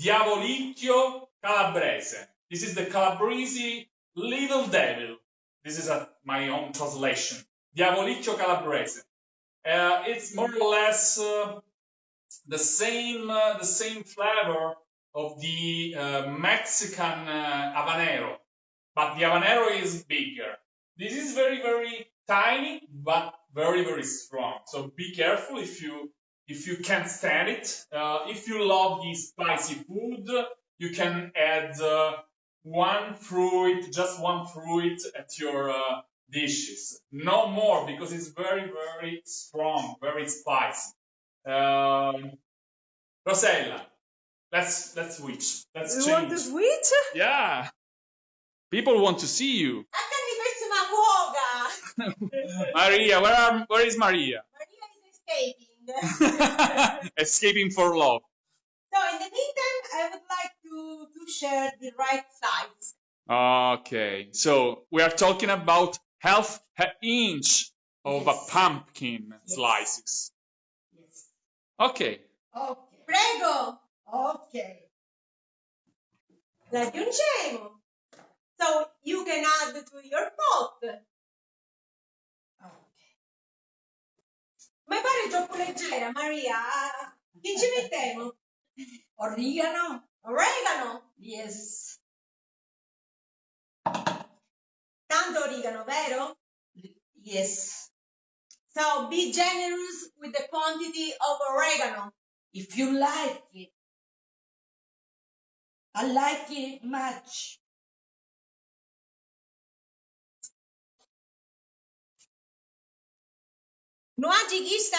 Diavolicchio Calabrese. This is the Calabrese little devil. This is my own translation. Diavolicchio Calabrese. It's more or less the same flavor of the Mexican habanero, but the habanero is bigger. This is very, very tiny, but very, very strong. So be careful if you can't stand it. If you love the spicy food, you can add just one fruit at your dishes. No more, because it's very, very strong, very spicy. Rosella, let's switch. Let's You change. want to switch? Yeah. People want to see you. Attenti, questa è una cuoca. Maria, where is Maria? Maria is escaping. Escaping for love. So in the meantime, I would like to share the right size. Okay, so we are talking about half an inch of a pumpkin slices. Yes. Okay. Okay. Prego, Okay. la aggiungiamo. So you can add to your pot. Okay. Mi pare troppo leggera, Maria. Che ci mettiamo? Oregano? Oregano. Yes. Tanto origano, vero? Yes. So be generous with the quantity of oregano. If you like it. I like it much. Nuaci chi sta,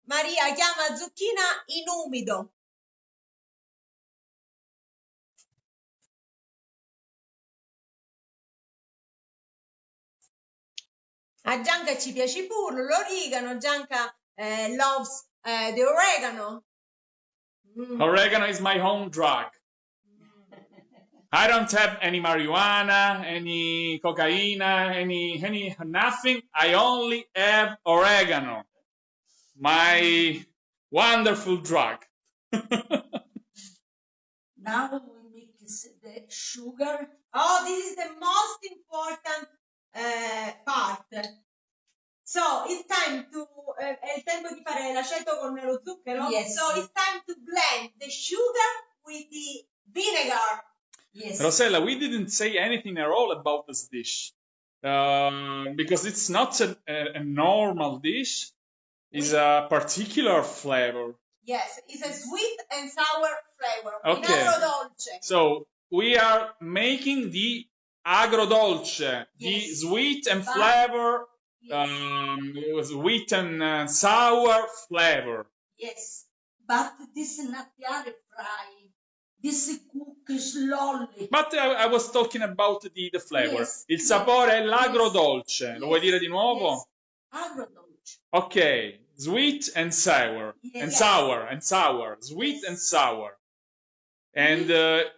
Maria chiama zucchina in umido. A Gianca ci piace pure l'origano. Gianca loves the oregano. Oregano is my home drug. I don't have any marijuana, any cocaina, any nothing. I only have oregano. My wonderful drug. Now we mix the sugar. Oh, this is the most important part. So it's time to è il tempo di fare l'aceto con lo zucchero. Yes. So it's time to blend the sugar with the vinegar. Yes. Rosella, we didn't say anything at all about this dish. Because it's not a normal dish. It's a particular flavor. Yes, it's a sweet and sour flavor. Okay. In agrodolce. So we are making the agrodolce, the Yes. sweet and flavor it was sweet and sour flavor. Yes, but this is not the other fry. This cook slowly. But I was talking about the flavor. Yes, Il sapore è l'agrodolce. yes, Lo vuoi dire di nuovo? yes. Agrodolce. Ok, sweet and sour. Yes. And Yes. sour, and sour. Sweet Yes. and sour. And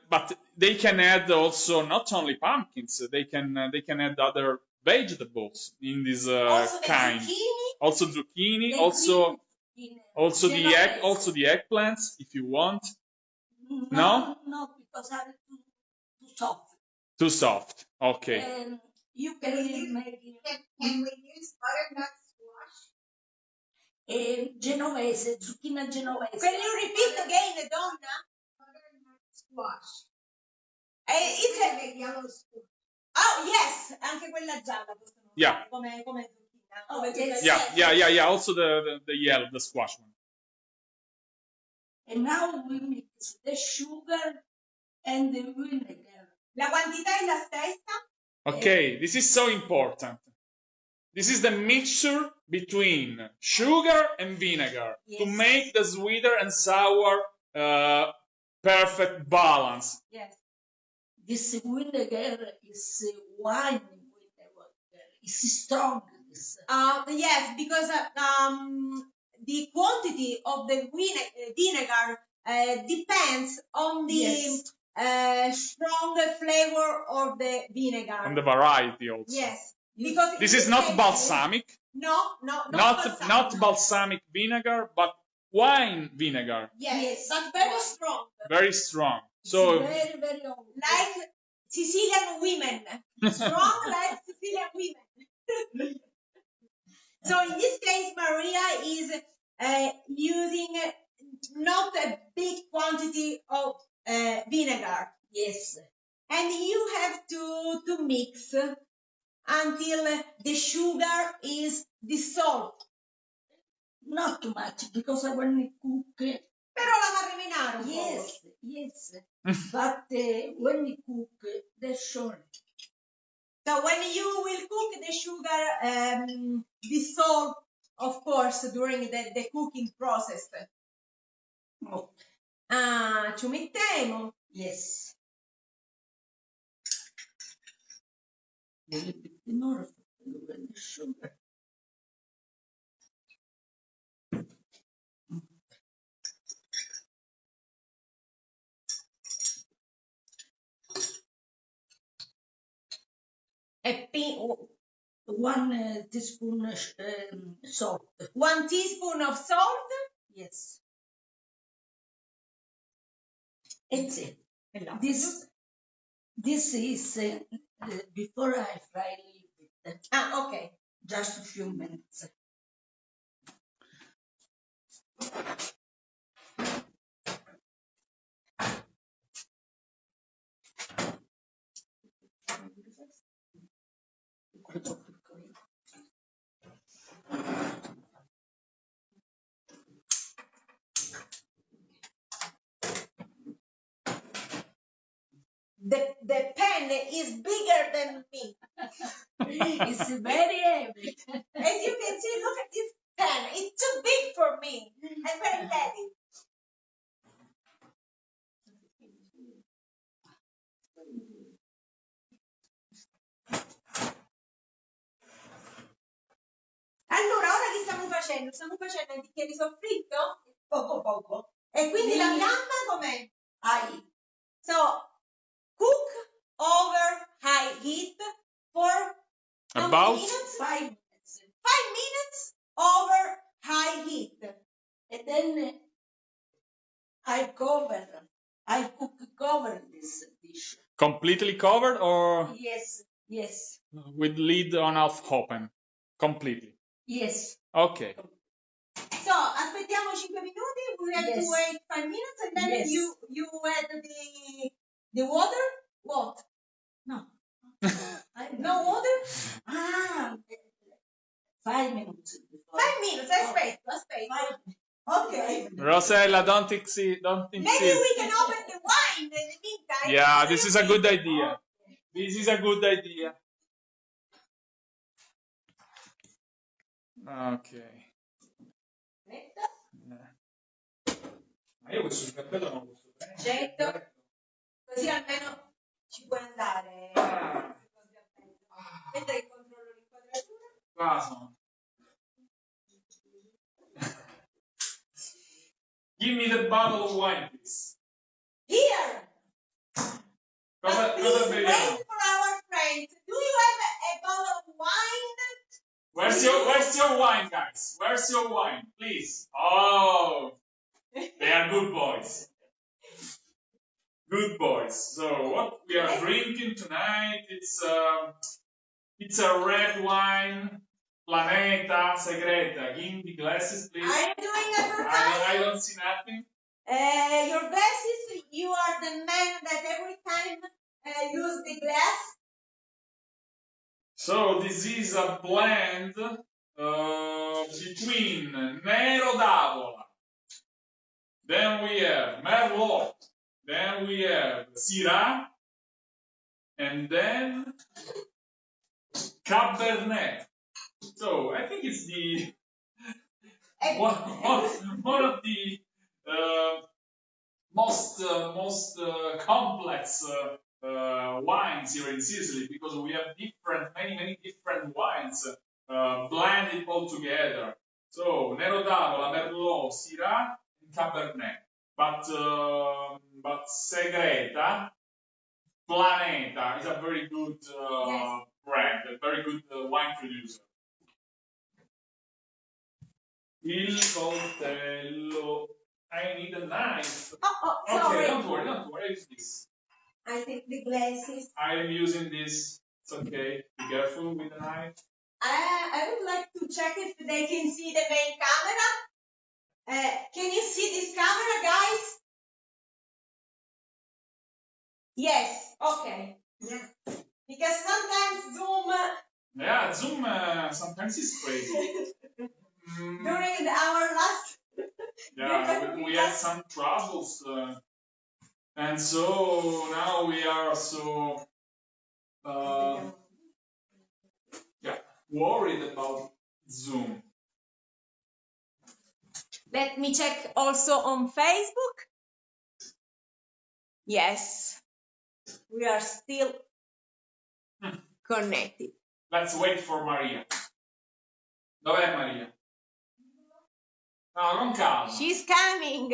but they can add also not only pumpkins, they can add other vegetables in this Also the kind. zucchini. Also zucchini, The also green also the eggplants if you want. No, no, because I'm too soft. Too soft. Okay. And you can make Can we use butternut squash? Genovese, zucchina genovese. Can you repeat again, Donna? Butternut squash. It's a... The yellow squash. Oh, yes, anche quella gialla possono Yeah. fare, come zucchina. Oh, come yes. zucchina. Yeah. Also the yellow, the squash one. And now we mix the sugar and the vinegar. La quantità è la stessa? Okay, this is so important. This is the mixture between sugar and vinegar to Yes. make the sweeter and sour perfect balance. Yes. This vinegar is wine vinegar. It's strong. This. Yes, because the quantity of the vinegar depends on the Yes. strong flavor of the vinegar. And the variety also. Yes, because This in is not case- balsamic, No, not balsamic vinegar, but wine vinegar. Yes, Yes. but very strong, Very strong. It's So very, very old. like Sicilian women. Strong like Sicilian women. So in this case, Maria is using not a big quantity of vinegar, Yes. and you have to mix until the sugar is dissolved. Not too much because I want to cook. Però la fa reminare un po'. Yes. But when you cook, the sugar. So when you will cook, the sugar dissolve, of course, during the cooking process. Oh, Ci mettiamo. yes. A little bit more of the sugar. One teaspoon salt. 1 teaspoon of salt. Yes. It's it. No. This is before I fry it. Ok. Just a few minutes. The pan is bigger than me. It's very heavy. As you can see, look at this pan. It's too big for me and very heavy. Allora, ora che stiamo facendo? Stiamo facendo il bicchiere di soffritto? Poco. E quindi la Sì. fiamma com'è? High. So, cook over high heat for how many About? minutes? 5 minutes. 5 minutes over high heat. And then I cover this dish. completely covered or Yes. with lid on half open? Completely. Yes. Okay. So, aspettiamo 5 minuti. We have to Yes. wait 5 minutes and then Yes. you add the water. What? No. No water? 5 minutes. 5 minutes. Aspetta. 5. Okay. Rosella, don't Maybe insist. we can open the wine in the meantime. Yeah, this is a good idea. This is a good idea. Ok. Aspetta. Ma io questo cappello non lo posso prendere. Certo. Così almeno ci puoi andare. Ah. Aspetta che controllo l'inquadratura. Qua sono. Give me the bottle of wine, please. Here. Cosa Please beviamo? wait for our friends. Do you have a bottle of wine? Where's your wine, guys? Where's your wine, please? Oh, they are good boys. Good boys. So what we are drinking tonight? It's a red wine, Planeta Segreta. Give me glasses, please. Are you doing advertising? I don't see nothing. Your glasses, you are the man that every time use the glass. So this is a blend between Nero d'Avola, then we have Merlot, then we have Syrah, and then Cabernet. So I think it's the one of the most complex wines here in Sicily, because we have many different wines blended all together. So Nero d'Avola, Merlot, Syrah, and Cabernet. But Segreta, Planeta is a very good brand, a very good wine producer. Il coltello. I need a knife. Oh, Okay, sorry. don't worry. I use this. I think the glasses. I'm using this. It's okay. Be careful with the knife. I would like to check if they can see the main camera. Can you see this camera, guys? Yes. Okay. Yeah. Because sometimes Zoom. Yeah, Zoom sometimes is crazy. During our last. Yeah, we had some troubles, and so now we are so worried about Zoom. Let me check also on Facebook. Yes, we are still connected. Let's wait for Maria. Dov'è Maria? No, con calma. She's coming.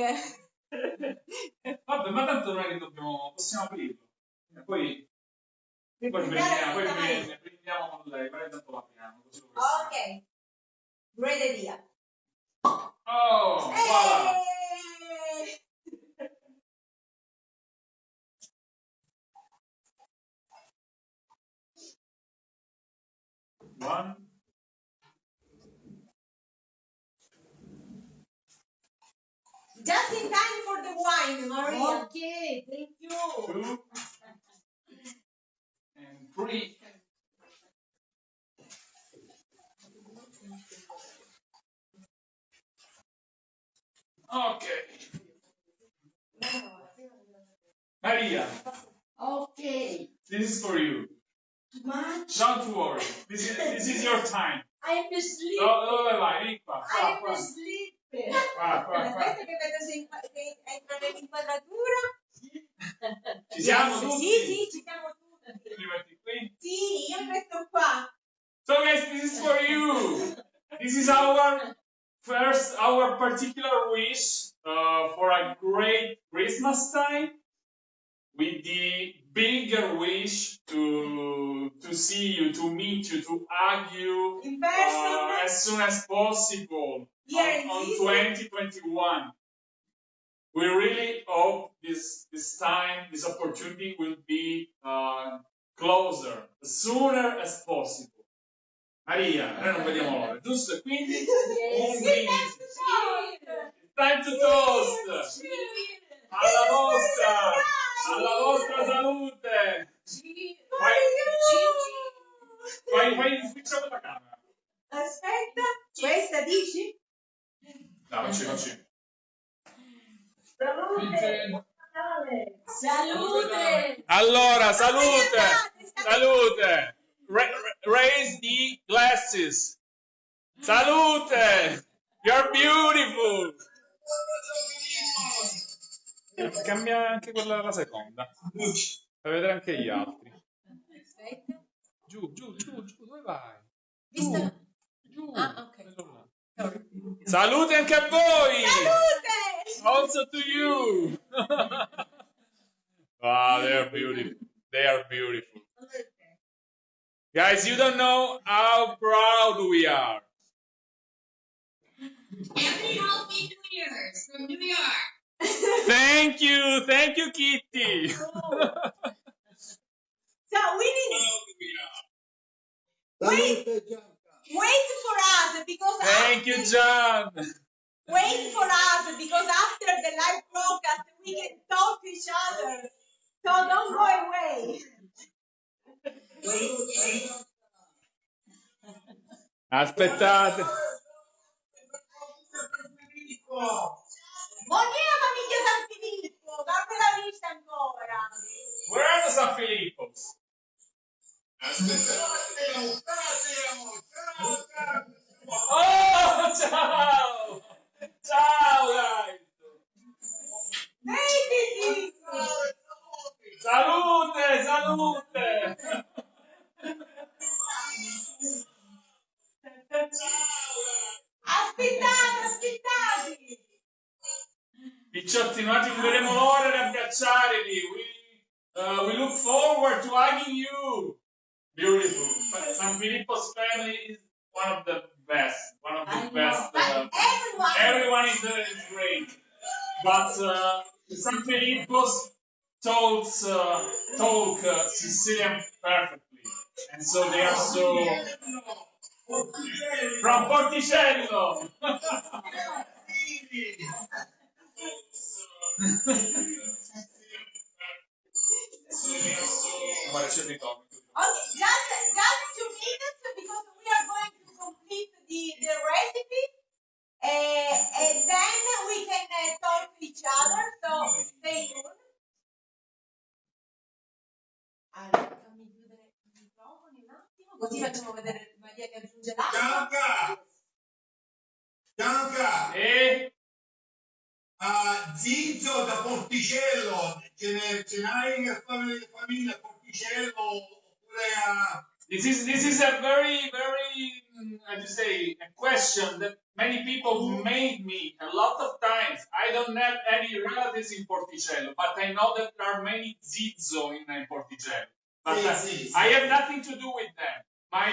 Vabbè, ma tanto non è che possiamo aprirlo. Poi ne prendiamo con lei, poi tanto la apriamo. Ok, great idea. Oh, voilà. One. Just in time for the wine, Maria. Okay, thank you. 2 and 3. Okay. Maria, Okay. this is for you. Too much? Don't worry. This is your time. I'm asleep. Dove vai? Vieni qua. I'm Qua. asleep. Qua. Aspetta che vedo se entra nell'inquadratura. Ci siamo tutti? Sì, ci siamo tutti. Mi metti qui? Sì, io metto qua. So guys, this is for you. This is our particular wish for a great Christmas time, with the bigger wish to see you, to meet you, to hug you In person. as soon as possible on 2021. We really hope this time, this opportunity will be closer, as sooner as possible. Maria, noi non vediamo l'ora, giusto? Quindi un brindisi. Time to toast! Alla vostra salute! Fai switch la camera. Aspetta, questa dici? No, facci. Salute! Allora, salute! Raise the glasses. Salute! You're beautiful! Cambia anche quella la seconda. Per vedere anche gli altri. Aspetta. Giù, dove vai? Visto? Giù. Ah, ok. Salute anche a voi! Salute! Also to you! Wow, they are beautiful. They are beautiful. Guys, you don't know how proud we are. Happy healthy New Year's from New York. Thank you, Kitty. So we need wait for us because Thank you, John. wait for us because after the live broadcast we can talk to each other. So don't go away. Aspettate. Buongiorno famiglia San Filippo, dammi la vista ancora. Where are the San Filippos? Oh, ciao! Ciao, guys! Vedi! Salute! Aspettate! Picciotti, non ci vedremo l'ora di abbracciarvi. We look forward to hugging you. Beautiful. But San Filippo's family is one of the best. One of the best. Everyone is great. But San Filippo's talk Sicilian perfectly. And so they are so... From Porticello! Okay, just 2 minutes because we are going to complete the recipe and then we can talk to each other, so stay tuned. Allora, fammi chiudere i microfoni un attimo, così facciamo vedere Maria che aggiunge l'acqua. Gianca! E Zizzo da Porticello, ce n'hai famiglia a Porticello oppure a... This is a very how to say, a question that many people made me a lot of times. I don't have any relatives in Porticello, but I know that there are many Zizzo in Porticello. But I have nothing to do with them. My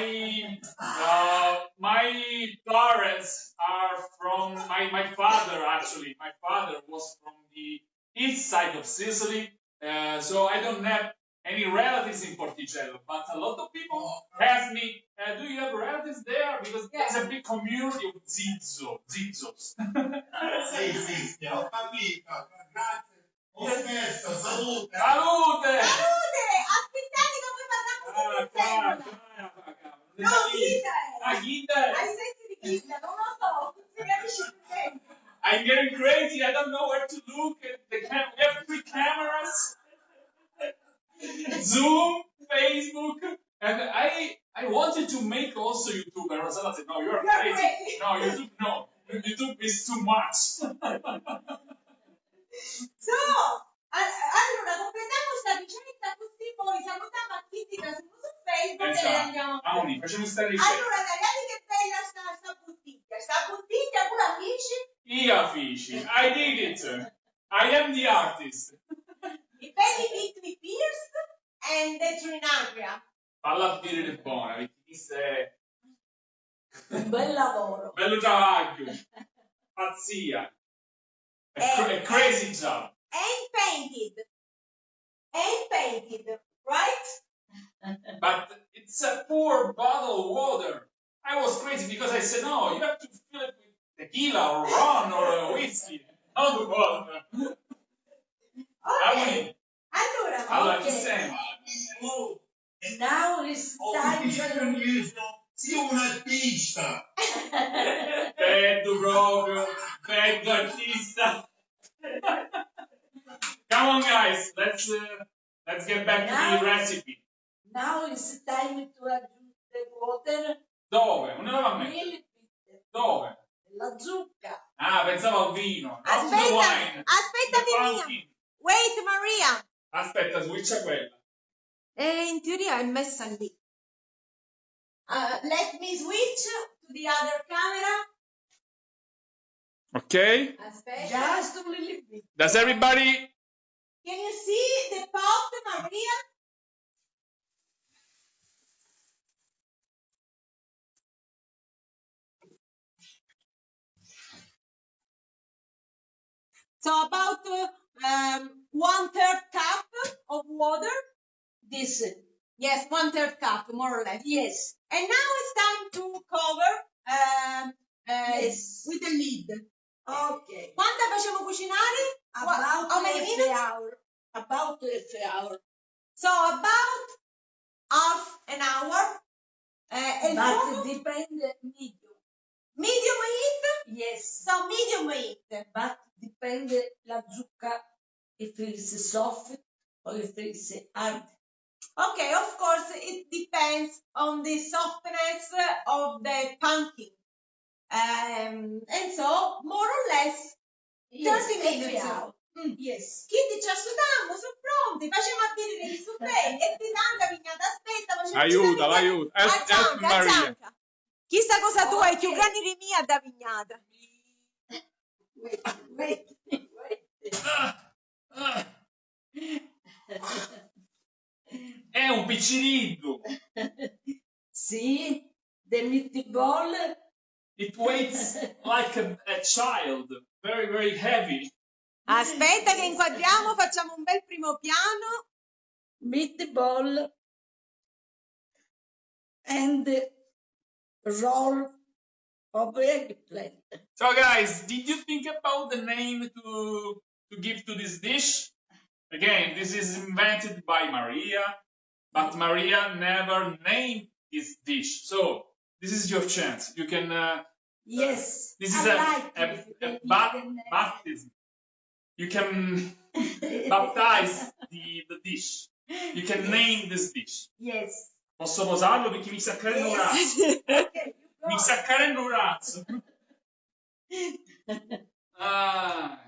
parents are from my father actually. My father was from the east side of Sicily, so I don't have any relatives in Porticello. But a lot of people ask me, "Do you have relatives there?" Because there's a big community of Zizzos. Sì, ho capito, grazie. Ho chiesto, salute. Salute! Salute! Aspettate che poi parliamo tutti insieme. No, Ghida! Ghida! Hai senso di Ghida? Non lo so, tutti gli amici presenti. I'm getting crazy. I don't know where to look. We have 3 cameras. Zoom, Facebook, and I wanted to make also YouTube. And Rosella said, "No, you're crazy. No, YouTube, no. YouTube is too much." So, allora completiamo questa ricetta così poi salutiamo a Kitty che su Facebook e andiamo. Amoni, facciamo stare ricetta. Allora, ragazzi, che bella sta bottiglia. Sta bottiglia pure amici. Io fici. I did it. I am the artist. I belli Whitney Pierce and the Trinaglia. Falla dire buona, perché questo è Un bel lavoro. bello travaglio. Pazzia. A crazy job. And painted, right? But it's a 4 bottle water. I was crazy because I said, "No, you have to fill it with tequila or rum or whiskey." Not the water. Okay. Allora, Ci siamo. Now it's time Sì, un artista. Freddo proprio, freddo artista. Come on guys, let's get back to the recipe. Now it's time to add the water. Dove? Non la va a mettere. Dove? La zucca. Ah, pensavo al vino. Not the wine. Aspetta, The Mia. pumpkin. Wait, Maria. Aspetta, switcha quella. In teoria è messa lì. Let me switch to the other camera. Ok? Aspetta. Just a little bit. Does everybody... Can you see the pot, Maria? So about 1/3 cup of water. This. Yes, 1/3 cup, more or less. Yes. And now it's time to cover Yes. with the lid. Okay. Quanto facciamo cucinare? About How many half minutes? hour. About half hour. So about half an hour. E il But fuoco? depende medium. Medium heat? Yes. So medium heat. But depende la zucca if it's soft or if it's hard. Okay, of course, it depends on the softness of the pumpkin. And so, more or less, 30 minutes. Half hour. Yes. Chi ci asciughiamo, sono pronti, facciamo a dire degli suppei. E ti tanta vignata, aspetta, facciamo Aiuta, aiuta. Help Maria. Gianca. Chissà cosa tu hai, più grandi di mia da vignata. Wait. È un picciriddu. See, the meatball. It weighs like a child. Very, very heavy. Aspetta che inquadriamo, facciamo un bel primo piano. Meatball and roll of eggplant. So guys, did you think about the name to give to this dish? Again, this is invented by Maria, but Maria never named this dish. So this is your chance. You can. Yes. This is I a like it. baptism. You can baptize the dish. You can name this dish. Yes. Posso posarlo perché mi sta cadendo un razzo. Okay, you go. Mi sta cadendo un razzo. Ah.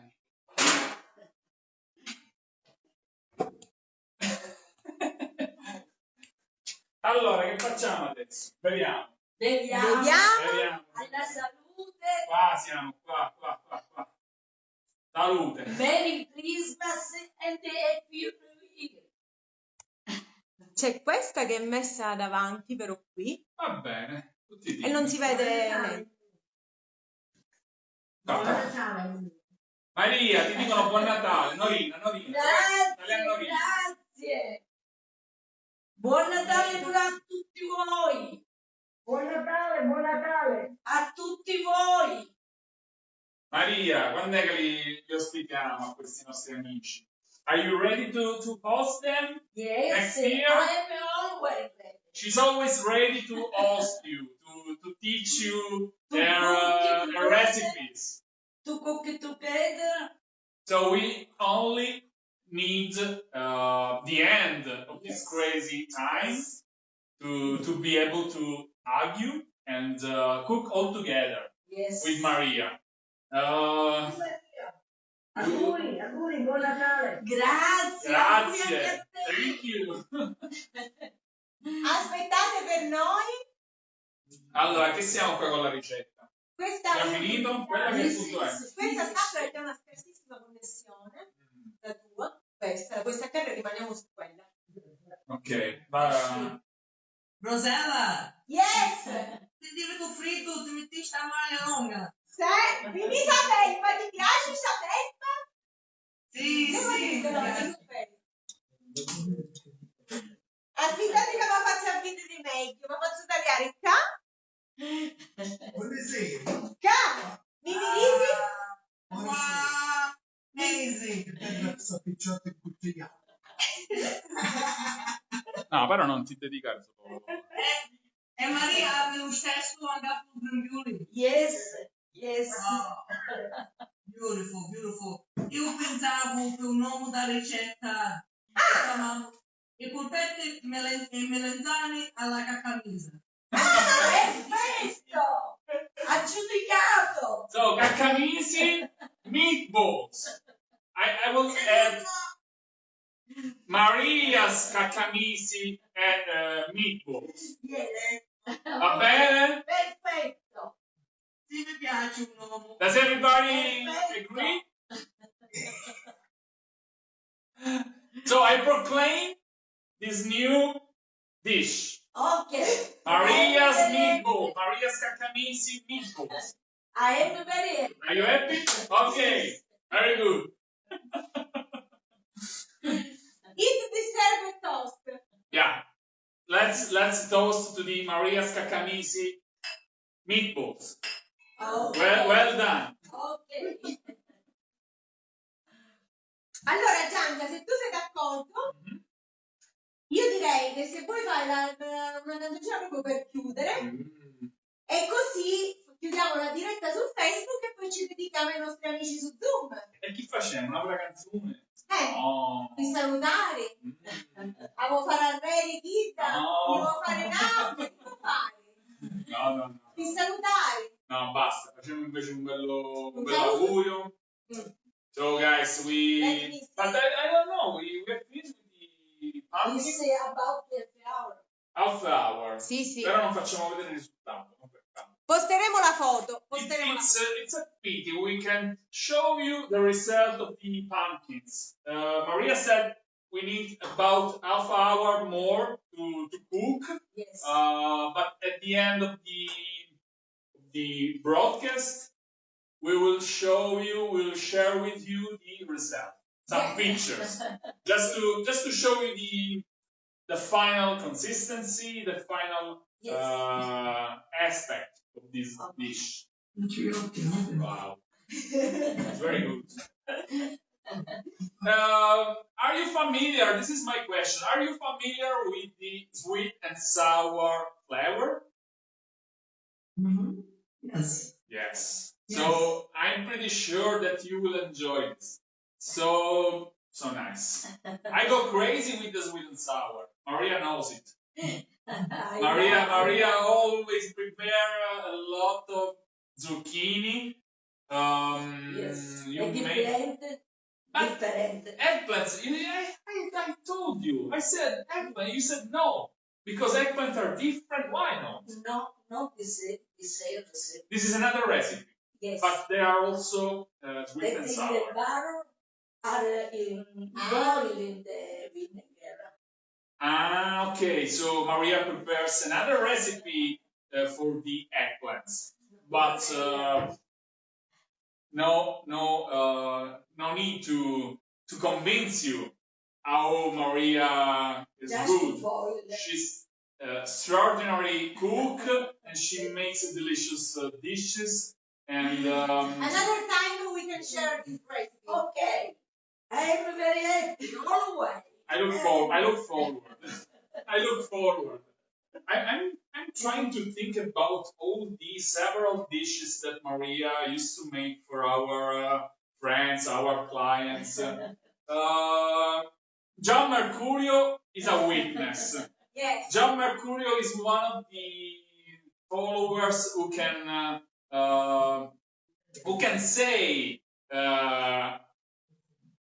Allora, che facciamo adesso? Beviamo. Beviamo. Beviamo. Alla salute. Qua siamo, qua. Salute. Merry Christmas and Happy New Year. C'è questa che è messa davanti, però qui, Va bene. Tutti e non si vede niente. Maria, ti dicono buon Natale. Norina. Grazie, grazie. Buon Natale pure a tutti voi. Buon Natale a tutti voi. Maria, quando è che li ospitiamo a questi nostri amici? Are you ready to host them? Yes, Next year? I am always ready. She's always ready to host you, to teach you To their cook together. recipes. To cook together. So we only need the end of this crazy time to be able to argue and cook all together Yes. with Maria. Auguri, buon Natale. Grazie. Auguri anche Grazie. a te. Thank you. Aspettate per noi. Allora, che siamo qua con la ricetta? Questa Abbiamo finito? Quella che punto è? Questa scatola è una scarsissima connessione. La tua. Questa terra rimaniamo su quella. Ok, va. Rosella, Yes! sentivi tu fritto, ti mettiste a maglia lunga. Sai, dimmi Isabella, ti piace Isabella? Sì, Devo sì. dire, no, aspettate che mi faccio vedere di meglio, mi faccio tagliare qua. Buonasera. Qua, mi dirigi? Wow, amazing. Sto picciotto e cuciniamo. No, però non ti dedicare solo. E Maria aveva lo stesso anche sul grembiuli. Yes. Oh, beautiful. Io pensavo che un uomo da ricetta chiamavo i polpetti e melenzani alla cacamisa. È questo. Aggiudicato. So, cacamisi meatballs. I will add Maria's cacamisi and meatballs. Yes. Va bene? Perfetto. Sì, mi piace un uomo. Does everybody agree? So I proclaim this new dish. Okay. Maria's meatball. Maria's cacamisi meatballs. I am very happy. Are you happy? Okay. Very good. Eat the serve toast. Yeah. Let's toast to the Maria's cacamisi meatballs. Okay. Well done. Okay. Allora, Gianca, se tu sei d'accordo, io direi che se vuoi fai una canzoncina proprio per chiudere, e così chiudiamo la diretta su Facebook e poi ci dedichiamo ai nostri amici su Zoom. E chi facciamo? Una bella canzone? No. Di salutare. Avevo fare a Ray Ghita, devo fare Nadia, che devo fare? No. Di salutare. No, basta. Facciamo invece un bello augurio. So guys, but I don't know, we are finished with the pumpkin. You say about the hour. Half hour. Sì. Però non facciamo vedere il risultato. Non per caso. Posteremo la foto. It's a pity. We can show you the result of the pumpkins. Maria said we need about half hour more to cook. Yes. But at the end of the broadcast, we will show you, we'll share with you the result. Some pictures. just to show you the final consistency, the final aspect of this dish. Wow. It's very good. Are you familiar? This is my question. Are you familiar with the sweet and sour flavor? Mm-hmm. Yes. Yes. So I'm pretty sure that you will enjoy this. So nice. I go crazy with the sweet and sour. Maria knows it. Maria always prepare a lot of zucchini. Yes. You make different. eggplants. I told you. I said eggplant. You said no because eggplants are different. Why not? No, this is a recipe. This is another recipe. Yes. But they are also sweet and sour. The butter are boiled in the vinegar. Ah, okay. So Maria prepares another recipe for the eggplants, but no need to convince you how Maria is Just good. boil. She's extraordinary cook, and she makes delicious dishes. And Another time we can share this recipe. Okay. I am very happy always. I look forward. I look forward. I'm trying to think about all these several dishes that Maria used to make for our friends, our clients. John Mercurio is a witness. Yes. John Mercurio is one of the followers who can say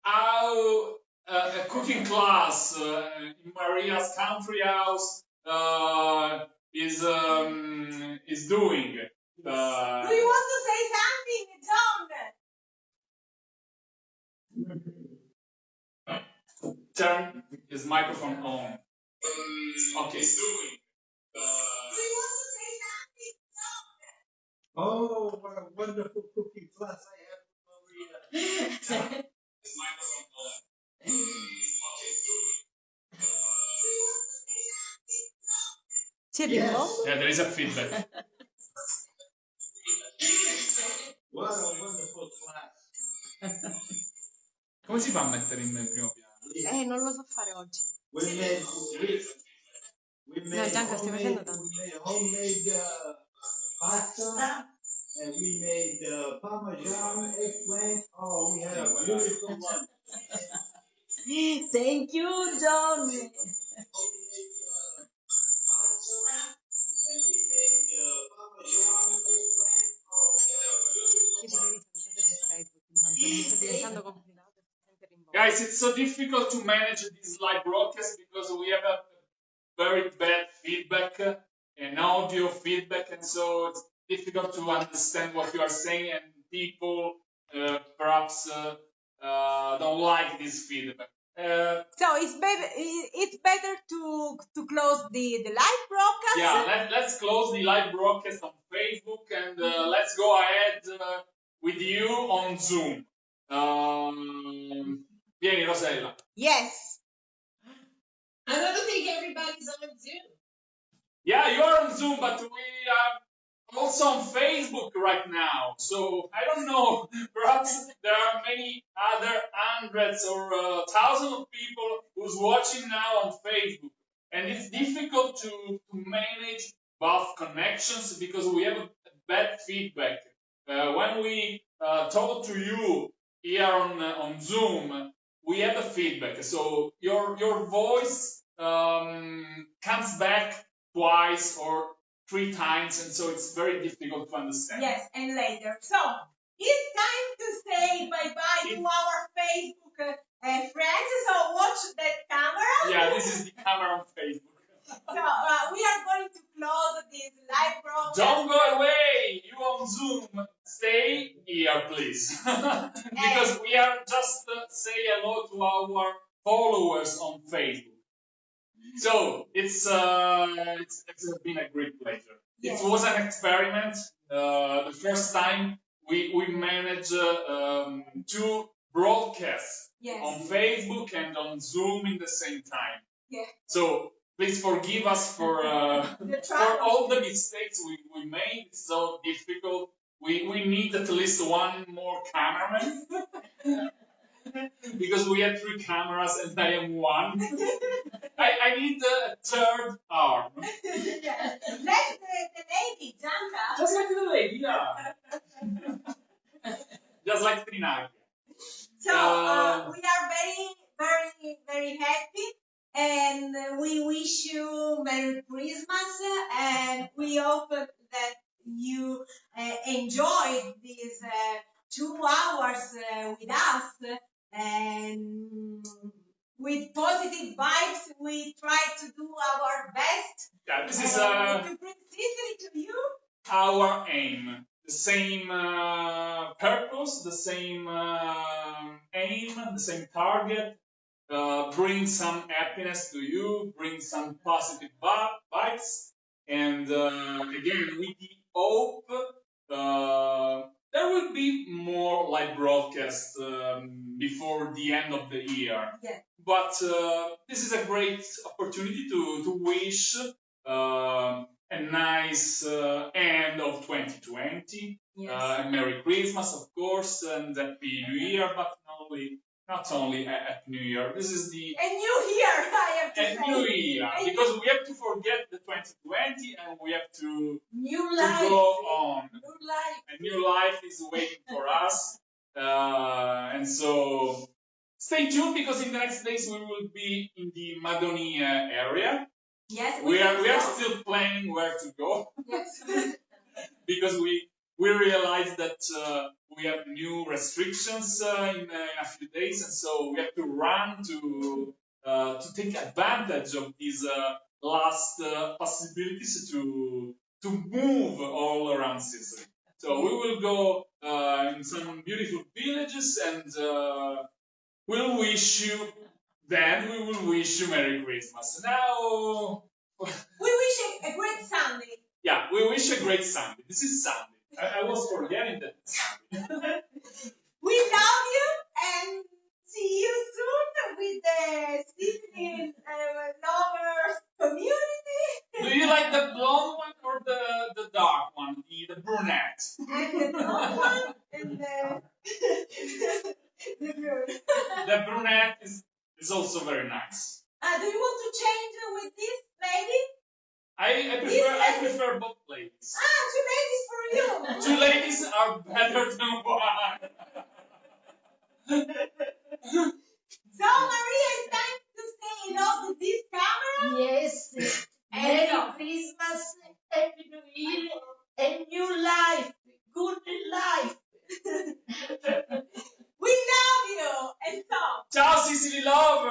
how a cooking class in Maria's country house is doing. Do you want to say something, John? Turn his microphone on. Okay. Do you want to say something, John? Oh, what a wonderful cooking class I have with Maria. Yeah, there is a feedback. What a wonderful class. Come si fa a mettere in primo piano? Non lo so fare oggi. We made Gianca, stai facendo tanto. We made homemade pasta, and we made parmesan, eggplant. Oh, we had a beautiful lunch. Thank you, John. And we made parmesan, eggplant, guys, it's so difficult to manage this live broadcast because we have a very bad feedback and audio feedback, and so it's difficult to understand what you are saying, and people perhaps don't like this feedback. So it's better to close the live broadcast. Yeah, let's close the live broadcast on Facebook, and let's go ahead with you on Zoom. Vieni, Rosella. Yes. I don't think everybody's on Zoom. Yeah, you are on Zoom, but we are also on Facebook right now. So I don't know. Perhaps there are many other hundreds or thousands of people who's watching now on Facebook, and it's difficult to manage both connections because we have a bad feedback. When we talk to you here on Zoom, we have a feedback. So your voice comes back twice or 3 times, and so it's very difficult to understand. Yes, and later. So it's time to say bye-bye to our Facebook friends. So watch that camera. Yeah, this is the camera on Facebook. So we are going to close this live broadcast. Don't go away! You on Zoom, stay here, please. Because we are just say hello to our followers on Facebook. So it's been a great pleasure. Yes. It was an experiment. The first time we managed to broadcast on Facebook and on Zoom in the same time. Yeah. So please forgive us for all the mistakes we made. It's so difficult. We need at least one more cameraman. Because we had 3 cameras and I am one. I need a third arm. Yes. Let the lady, Gianca. Just like the lady, yeah. Just like Trinaglia. So we are very, very, very happy, and we wish you Merry Christmas, and we hope that you enjoyed these 2 hours with us, and with positive vibes, we try to do our best. Yeah, this is to bring Sicily to you. our aim. The same purpose, the same aim, the same target. Bring some happiness to you, bring some positive vibes, and again, with the hope there will be more live broadcasts before the end of the year. Yeah. But this is a great opportunity to wish a nice end of 2020. Yes. Merry Christmas, of course, and Happy New Year, but not only Happy New Year. This is the A new year, I have to say. New Year, because we have to forget the 2020 and we have to New life. go on. New life. A new life is waiting for us, and so stay tuned because in the next days we will be in the Madonia area. Yes. We are still planning where to go. Yes. Because we realized that we have new restrictions in a few days, and so we have to run to take advantage of these last possibilities to move all around Sicily. So we will go in some beautiful villages, and we will wish you Merry Christmas. Now, We wish a great Sunday. yeah, we wish a great Sunday. This is Sunday. I was forgetting that it's Sunday. We love you and see you soon with the Sicily Lovers community. Do you like the blonde one or the dark one, the brunette? And the blonde one and the girl. The brunette is also very nice. Do you want to change with this lady? I prefer both ladies. 2 ladies for you. 2 ladies are better than one. So Maria, it's time to say hello to this camera. Yes. Merry Christmas, Happy New Year, and new life, good life. We love you. And so, Ciao Sicily Lovers.